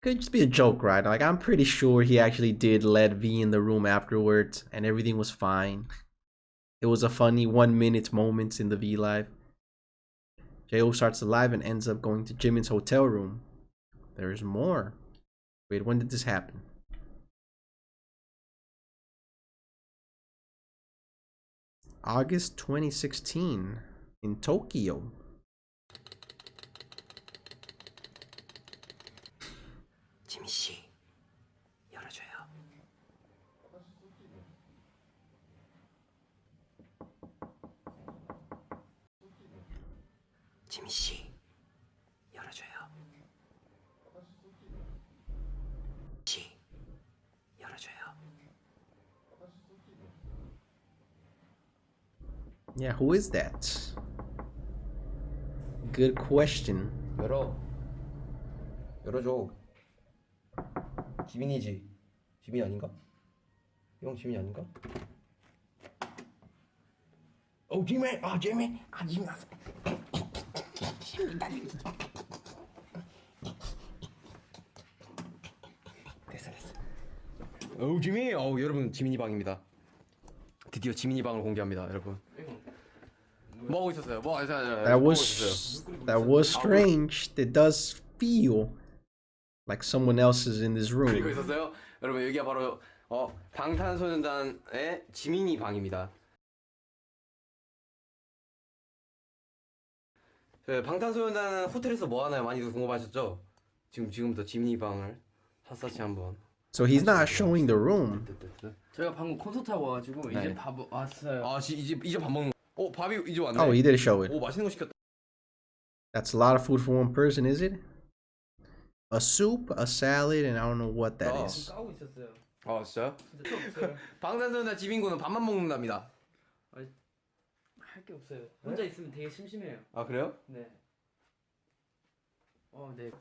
Could just be a joke, right? Like, I'm pretty sure he actually did let V in the room afterwards and everything was fine. It was a funny 1 minute moment in the V live. J-Hope starts the live and ends up going to Jimin's hotel room. There's more. Wait, when did this happen? August 2016 in Tokyo. 지민 씨, 열어줘요. 지민 씨, 열어줘요. 씨, 열어줘요. Yeah, who is that? Good question. 열어줘. 지민이지. 지민 아닌가? 형 지민 아닌가? 지민. 지민. 지민 왔어. 됐어. 지민. 여러분 지민이 방입니다. 드디어 지민이 방을 공개합니다, 여러분. 뭐 하고 있었어요? That was strange. It does feel like someone else is in this 그리고 room. 있었어요? 여러분 여기가 바로 방탄소년단의 지민이 방입니다. 방탄소년단은 호텔에서 뭐 하나요? 많이들 궁금하셨죠? 지금부터 지민이 방을 샅샅이 한번. So he's not showing the room. 저희가 방금 콘서트 하고 와가지고 네. 이제 밥 왔어요. 이제 밥 먹는 거. 밥이 이제 왔네. Oh, he did show it. 맛있는 거 시켰다. That's a lot of food for one person, is it? A soup, a salad, and I don't know what that is. 까고 있었어요. 진짜요? 진짜 또 없어요. 방탄소년단 지민군은 밥만 먹는답니다. 할 게 없어요. 혼자 있으면 되게 심심해요. 그래요? 네. 네.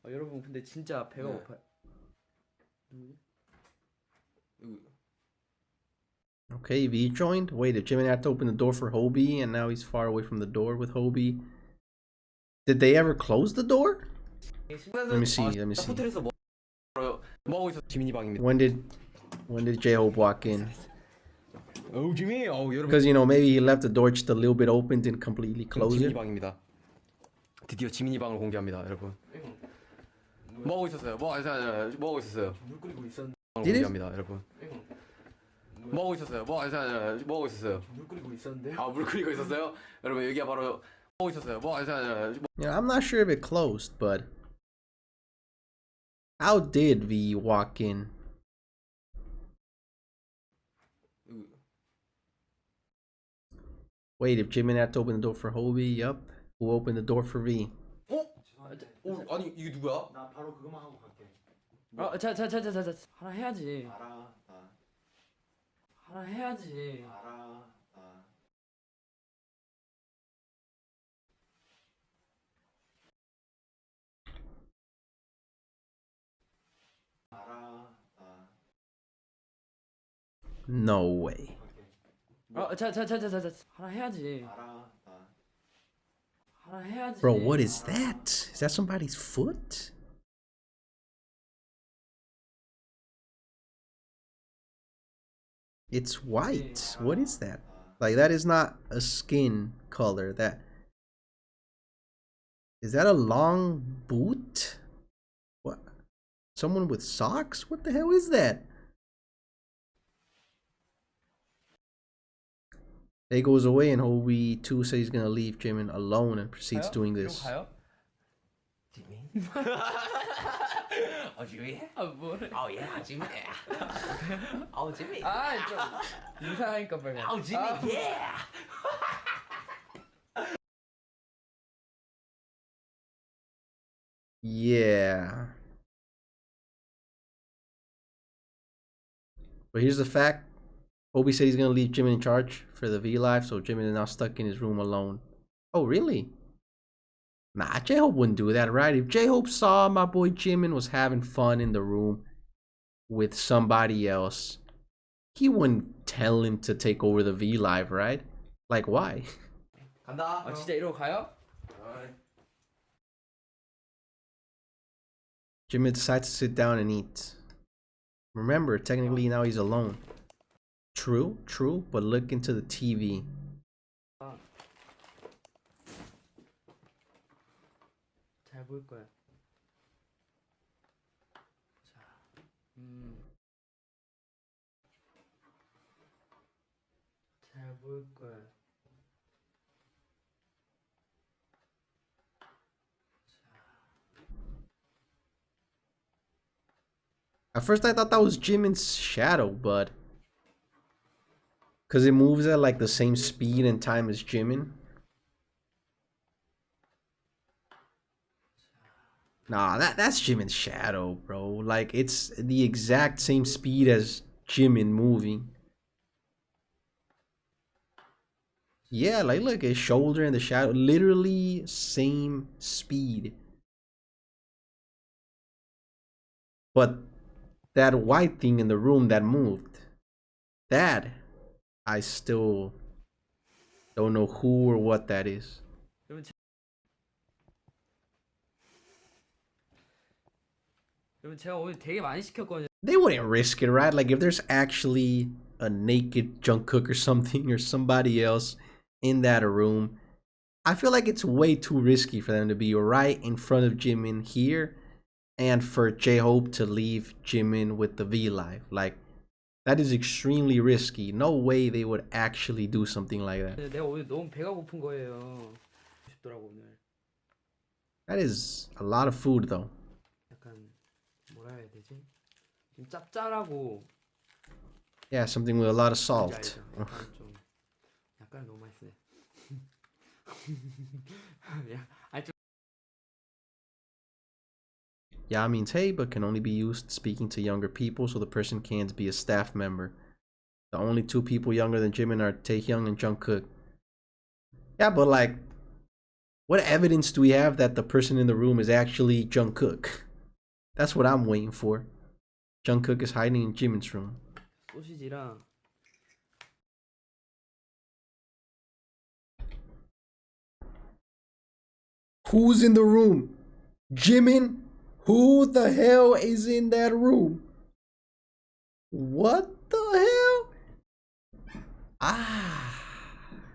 여러분 근데 진짜 배가 네. 고파요. Okay, V joined. Wait, did Jimin have to open the door for Hobie, and now he's far away from the door with Hobie? Did they ever close the door? Let me see. Let me see. 호텔에서 뭐 하고 있었어? 지민이 방입니다. When did J-Hope walk in? 지민. 여러분. Because you know maybe he left the door just a little bit open, didn't completely close 지민이 it. 방입니다. 드디어 지민이 방을 공개합니다, 여러분. 뭐 하고 있었어요? 뭐 하고 있었어요? 물 끓이고 있었는데. Did it? 공개합니다, 여러분. 뭐 하고 있었어요? 뭐 하고 있었어요? 물 끓이고 있었는데. 물 끓이고 있었어요? 여러분 여기가 바로 뭐 하고 있었어요? Yeah, I'm not sure if it closed, but how did V walk in? Wait, if Jimin had to open the door for Hobie, yup. Who opened the door for V? 아니 이게 누구야? 나 바로 그거만 하고 갈게. 자. 하나 해야지. 알아. 하나 해야지. 알아. No way. 자. 하나 해야지. 알아. 하나 해야지. Bro, what is that? Is that somebody's foot? It's white. What is that? Like, that is not a skin color. Is that a long boot? What? Someone with socks? What the hell is that? Day goes away and Hobie 2 says he's gonna leave Jimin alone and proceeds doing this. 가요? 지민? 지민? 뭐래? 예, 지민. 지민. 좀 이상하니까 빨리. 지민. 예. Yeah. But here's the fact. Hobie said he's gonna leave Jimin in charge for the V Live, so Jimin is now stuck in his room alone. Oh, really? Nah, J-Hope wouldn't do that, right? If J-Hope saw my boy Jimin was having fun in the room with somebody else, he wouldn't tell him to take over the V Live, right? Like, why? 간다. 진짜 이러고 가요? Jimin decides to sit down and eat. Remember, technically now he's alone. True, but look into the TV. 잘 볼 거야. 자, 잘 볼 거야. At first I thought that was Jimin's shadow, but because it moves at like the same speed and time as Jimin. Nah, that's Jimin's shadow, bro. Like, it's the exact same speed as Jimin moving. Yeah, like, look, his shoulder and the shadow, literally same speed. But that white thing in the room that moved, that, I still don't know who or what that is. 여러분 제가 오늘 되게 많이 시켰거든요. They wouldn't risk it, right? Like, if there's actually a naked Jungkook or something, or somebody else in that room, I feel like it's way too risky for them to be right in front of Jimin here, and for J-Hope to leave Jimin with the V-Live. Like, that is extremely risky. No way they would actually do something like that. 내가 오늘 너무 배가 고픈 거예요. 싶더라고 오늘. That is a lot of food, though. 약간 뭐라 해야 되지? 좀 짭짤하고. Yeah, something with a lot of salt. 약간 좀 약간 너무 맛있네. Yeah, means hey, but can only be used speaking to younger people, so the person can't be a staff member. The only two people younger than Jimin are Taehyung and Jungkook. Yeah, but like, what evidence do we have that the person in the room is actually Jungkook? That's what I'm waiting for. Jungkook is hiding in Jimin's room. 소시지랑 Who's in the room? Jimin? Who the hell is in that room? What the hell?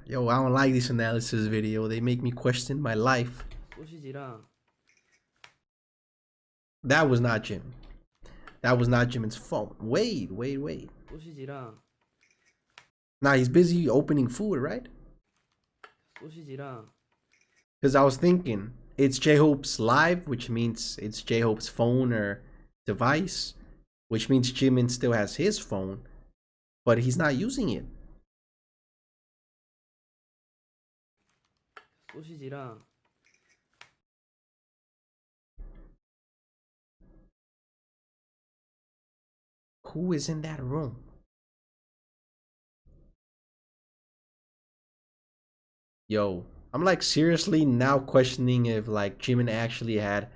Yo, I don't like this analysis video. They make me question my life. 소시지랑 That was not Jim. That was not Jimin's phone. Wait. 소시지랑 Nah, he's busy opening food, right? 소시지랑 Because I was thinking, it's J-Hope's live, which means it's J-Hope's phone or device, which means Jimin still has his phone, but he's not using it. 소시지랑 Who is in that room? Yo, I'm like seriously now questioning if like Jimin actually had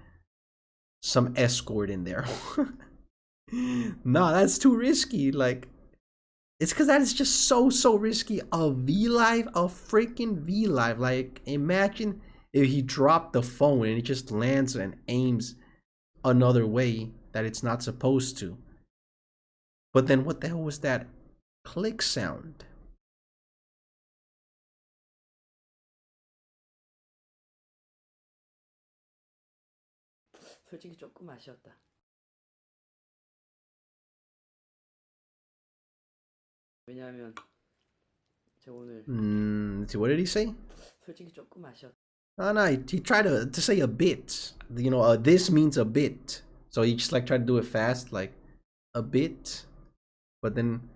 some escort in there. No, that's too risky. Like, it's because that is just so risky. A V-Live, a freaking V-Live. Like, imagine if he dropped the phone and it just lands and aims another way that it's not supposed to. But then what the hell was that click sound? 솔직히 조금 아쉬웠다. 왜냐하면 제가 오늘 What did he say? 솔직히 조금 아쉬웠다. Oh no, he tried to say a bit. You know, this means a bit. So he just like tried to do it fast, like a bit. But then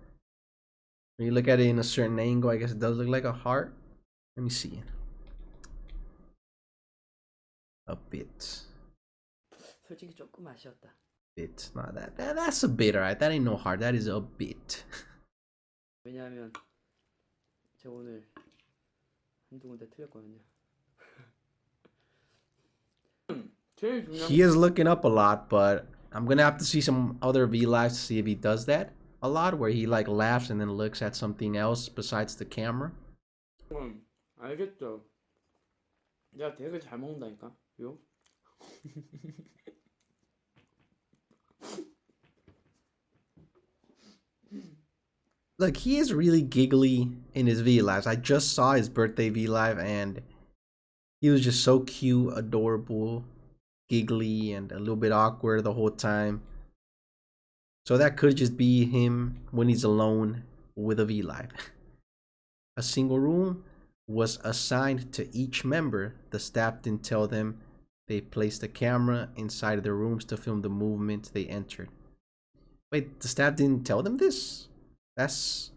when you look at it in a certain angle, I guess it does look like a heart. Let me see. A bit. 솔직히 조금 아쉬웠다. Bit. Nah, that's a bit, alright. That ain't no heart. That is a bit. 왜냐하면 제가 오늘 한두 군데 틀렸거든요. He is looking up a lot, but I'm gonna have to see some other V-Lives to see if he does that a lot, where he like laughs and then looks at something else besides the camera. 알겠죠. 내가 되게 잘 먹는다니까. 요. Look, he is really giggly in his V-Lives. I just saw his birthday V-Live and he was just so cute, adorable. giggly and a little bit awkward the whole time. So that could just be him when he's alone with a V-Live. A single room was assigned to each member. The staff didn't tell them. They placed a camera inside of the rooms to film the movement they entered. Wait, the staff didn't tell them this? That's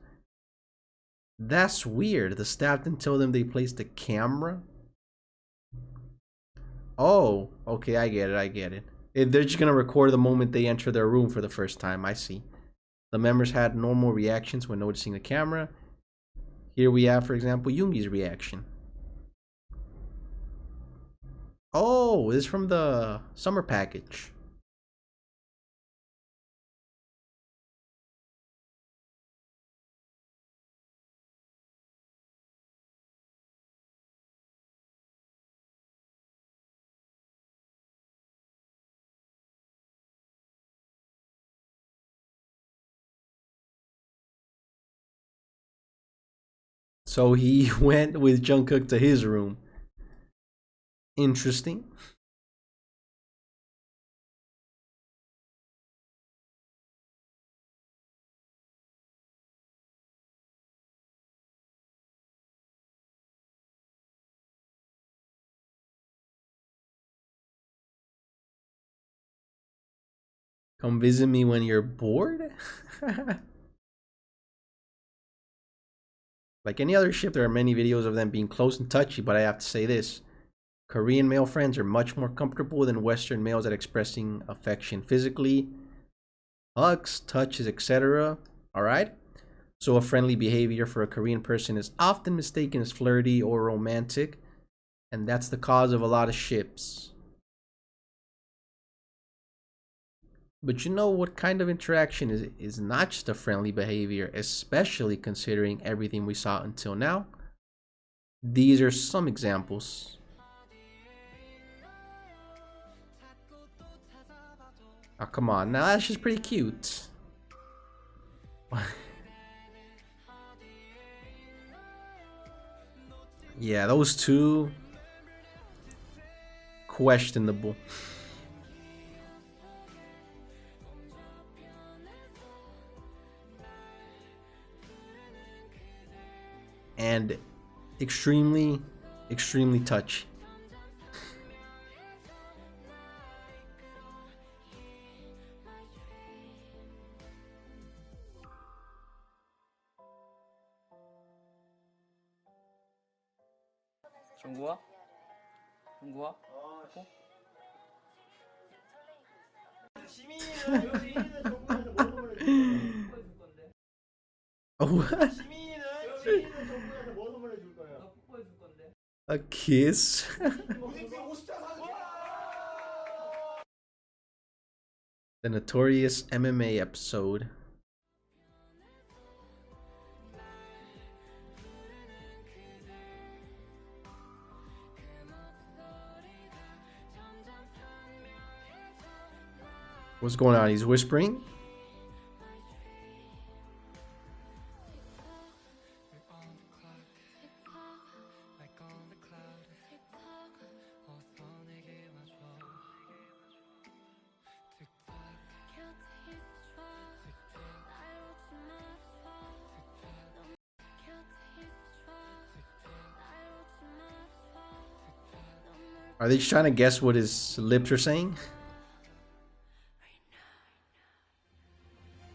weird. The staff didn't tell them they placed a camera? Oh, okay, I get it. They're just gonna record the moment they enter their room for the first time. I see. The members had normal reactions when noticing the camera. Here we have, for example, Yoongi's reaction. Oh, this is from the summer package. So he went with Jungkook to his room. Interesting. Come visit me when you're bored? Like any other ship, there are many videos of them being close and touchy, but I have to say this. Korean male friends are much more comfortable than Western males at expressing affection physically. Hugs, touches, etc. Alright? So a friendly behavior for a Korean person is often mistaken as flirty or romantic, and that's the cause of a lot of ships. But you know what kind of interaction is not just a friendly behavior, especially considering everything we saw until now? These are some examples. Oh, come on. Now that's just pretty cute. Yeah, those two... questionable. And extremely touchy. 정구야? 정구야? What? A kiss? The notorious MMA episode. What's going on? He's whispering? Are they just trying to guess what his lips are saying?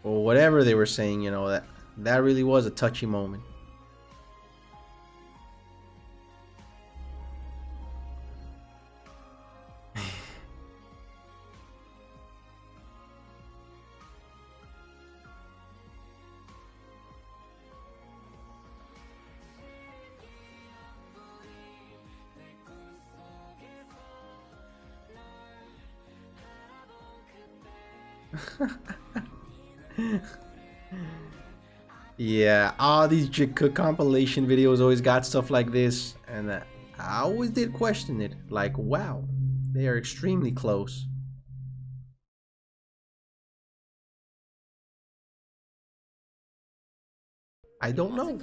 Or whatever they were saying, you know, that really was a touchy moment. Yeah, all these Jikook compilation videos always got stuff like this, and I always did question it. Like, wow, they are extremely close. I don't know.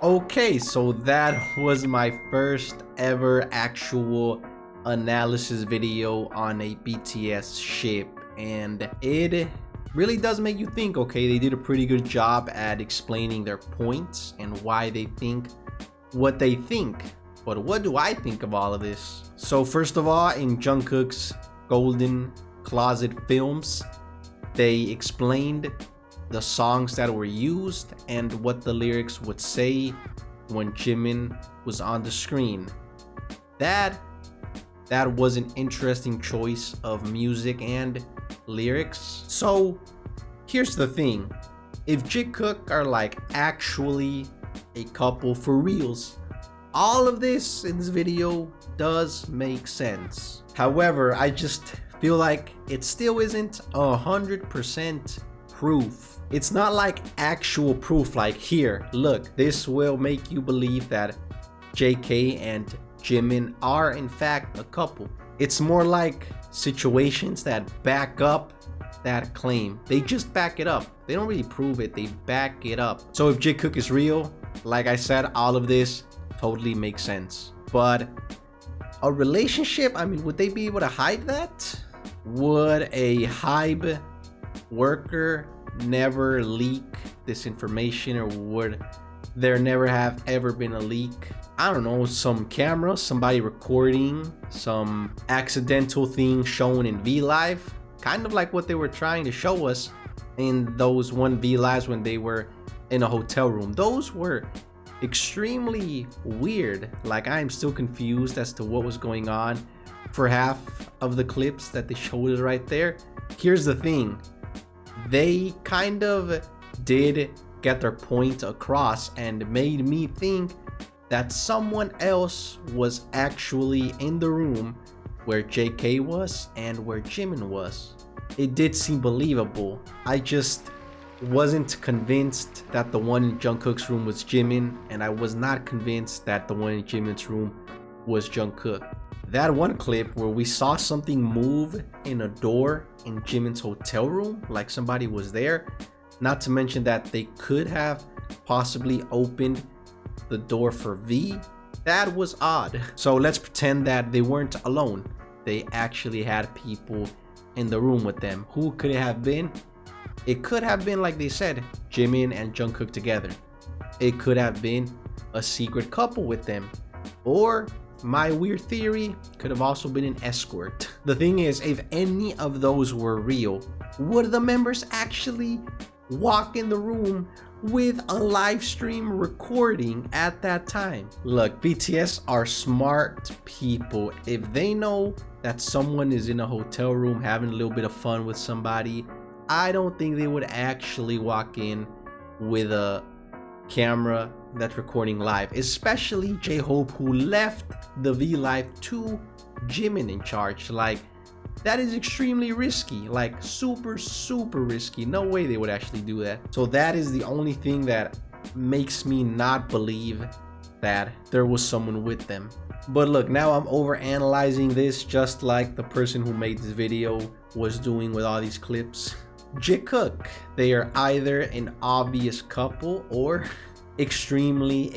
Okay, so that was my first ever actual analysis video on a BTS ship, and it really does make you think. Okay, they did a pretty good job at explaining their points and why they think what they think. But what do I think of all of this? So first of all, in Jungkook's Golden Closet films, they explained the songs that were used and what the lyrics would say when Jimin was on the screen. That was an interesting choice of music and lyrics. So here's the thing, if Jikook are like actually a couple for reals, all of this in this video does make sense. However, I just feel like it still isn't 100% proof. It's not like actual proof, like here, look, this will make you believe that JK and Jimin are in fact a couple. It's more like situations that back up that claim. They just back it up. They don't really prove it, they back it up. So if Jikook is real, like I said, all of this totally makes sense. But a relationship, I mean, would they be able to hide that? Would a HYBE worker never leak this information, or would there never have ever been a leak? I don't know, some camera, somebody recording, some accidental thing shown in VLive, kind of like what they were trying to show us in those one VLives when they were in a hotel room. Those were extremely weird. Like, I'm still confused as to what was going on for half of the clips that they showed us right there. Here's the thing, they kind of did get their point across and made me think that someone else was actually in the room where JK was and where Jimin was. It did seem believable. I just wasn't convinced that the one in Jungkook's room was Jimin, and I was not convinced that the one in Jimin's room was Jungkook. That one clip where we saw something move in a door in Jimin's hotel room, like somebody was there, not to mention that they could have possibly opened the door for V, that was odd. So let's pretend that they weren't alone. They actually had people in the room with them. Who could it have been? It could have been, like they said, Jimin and Jungkook together. It could have been a secret couple with them. Or my weird theory, could have also been an escort. The thing is, if any of those were real, would the members actually walk in the room with a live stream recording at that time? Look, BTS are smart people. If they know that someone is in a hotel room having a little bit of fun with somebody, I don't think they would actually walk in with a camera that's recording live, especially J-Hope, who left the VLive to Jimin in charge. Like, that is extremely risky, like super risky. No way they would actually do that. So that is the only thing that makes me not believe that there was someone with them. But look, now I'm over analyzing this, just like the person who made this video was doing with all these clips. Jikook, they are either an obvious couple or extremely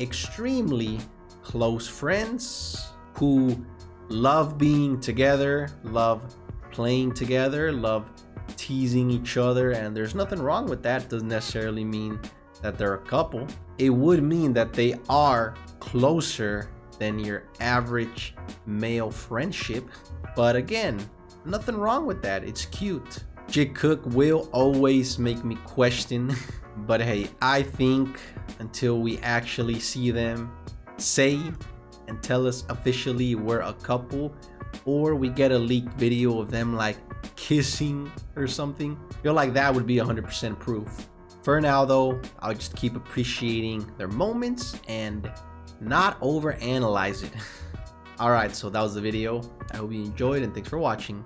close friends who love being together, love playing together, love teasing each other, and there's nothing wrong with that. Doesn't necessarily mean that they're a couple. It would mean that they are closer than your average male friendship, but again, nothing wrong with that. It's cute. Jikook will always make me question, but hey, I think until we actually see them say and tell us officially we're a couple, or we get a leaked video of them like kissing or something, I feel like that would be 100% proof. For now though, I'll just keep appreciating their moments and not over analyze it. Alright, so that was the video. I hope you enjoyed and thanks for watching.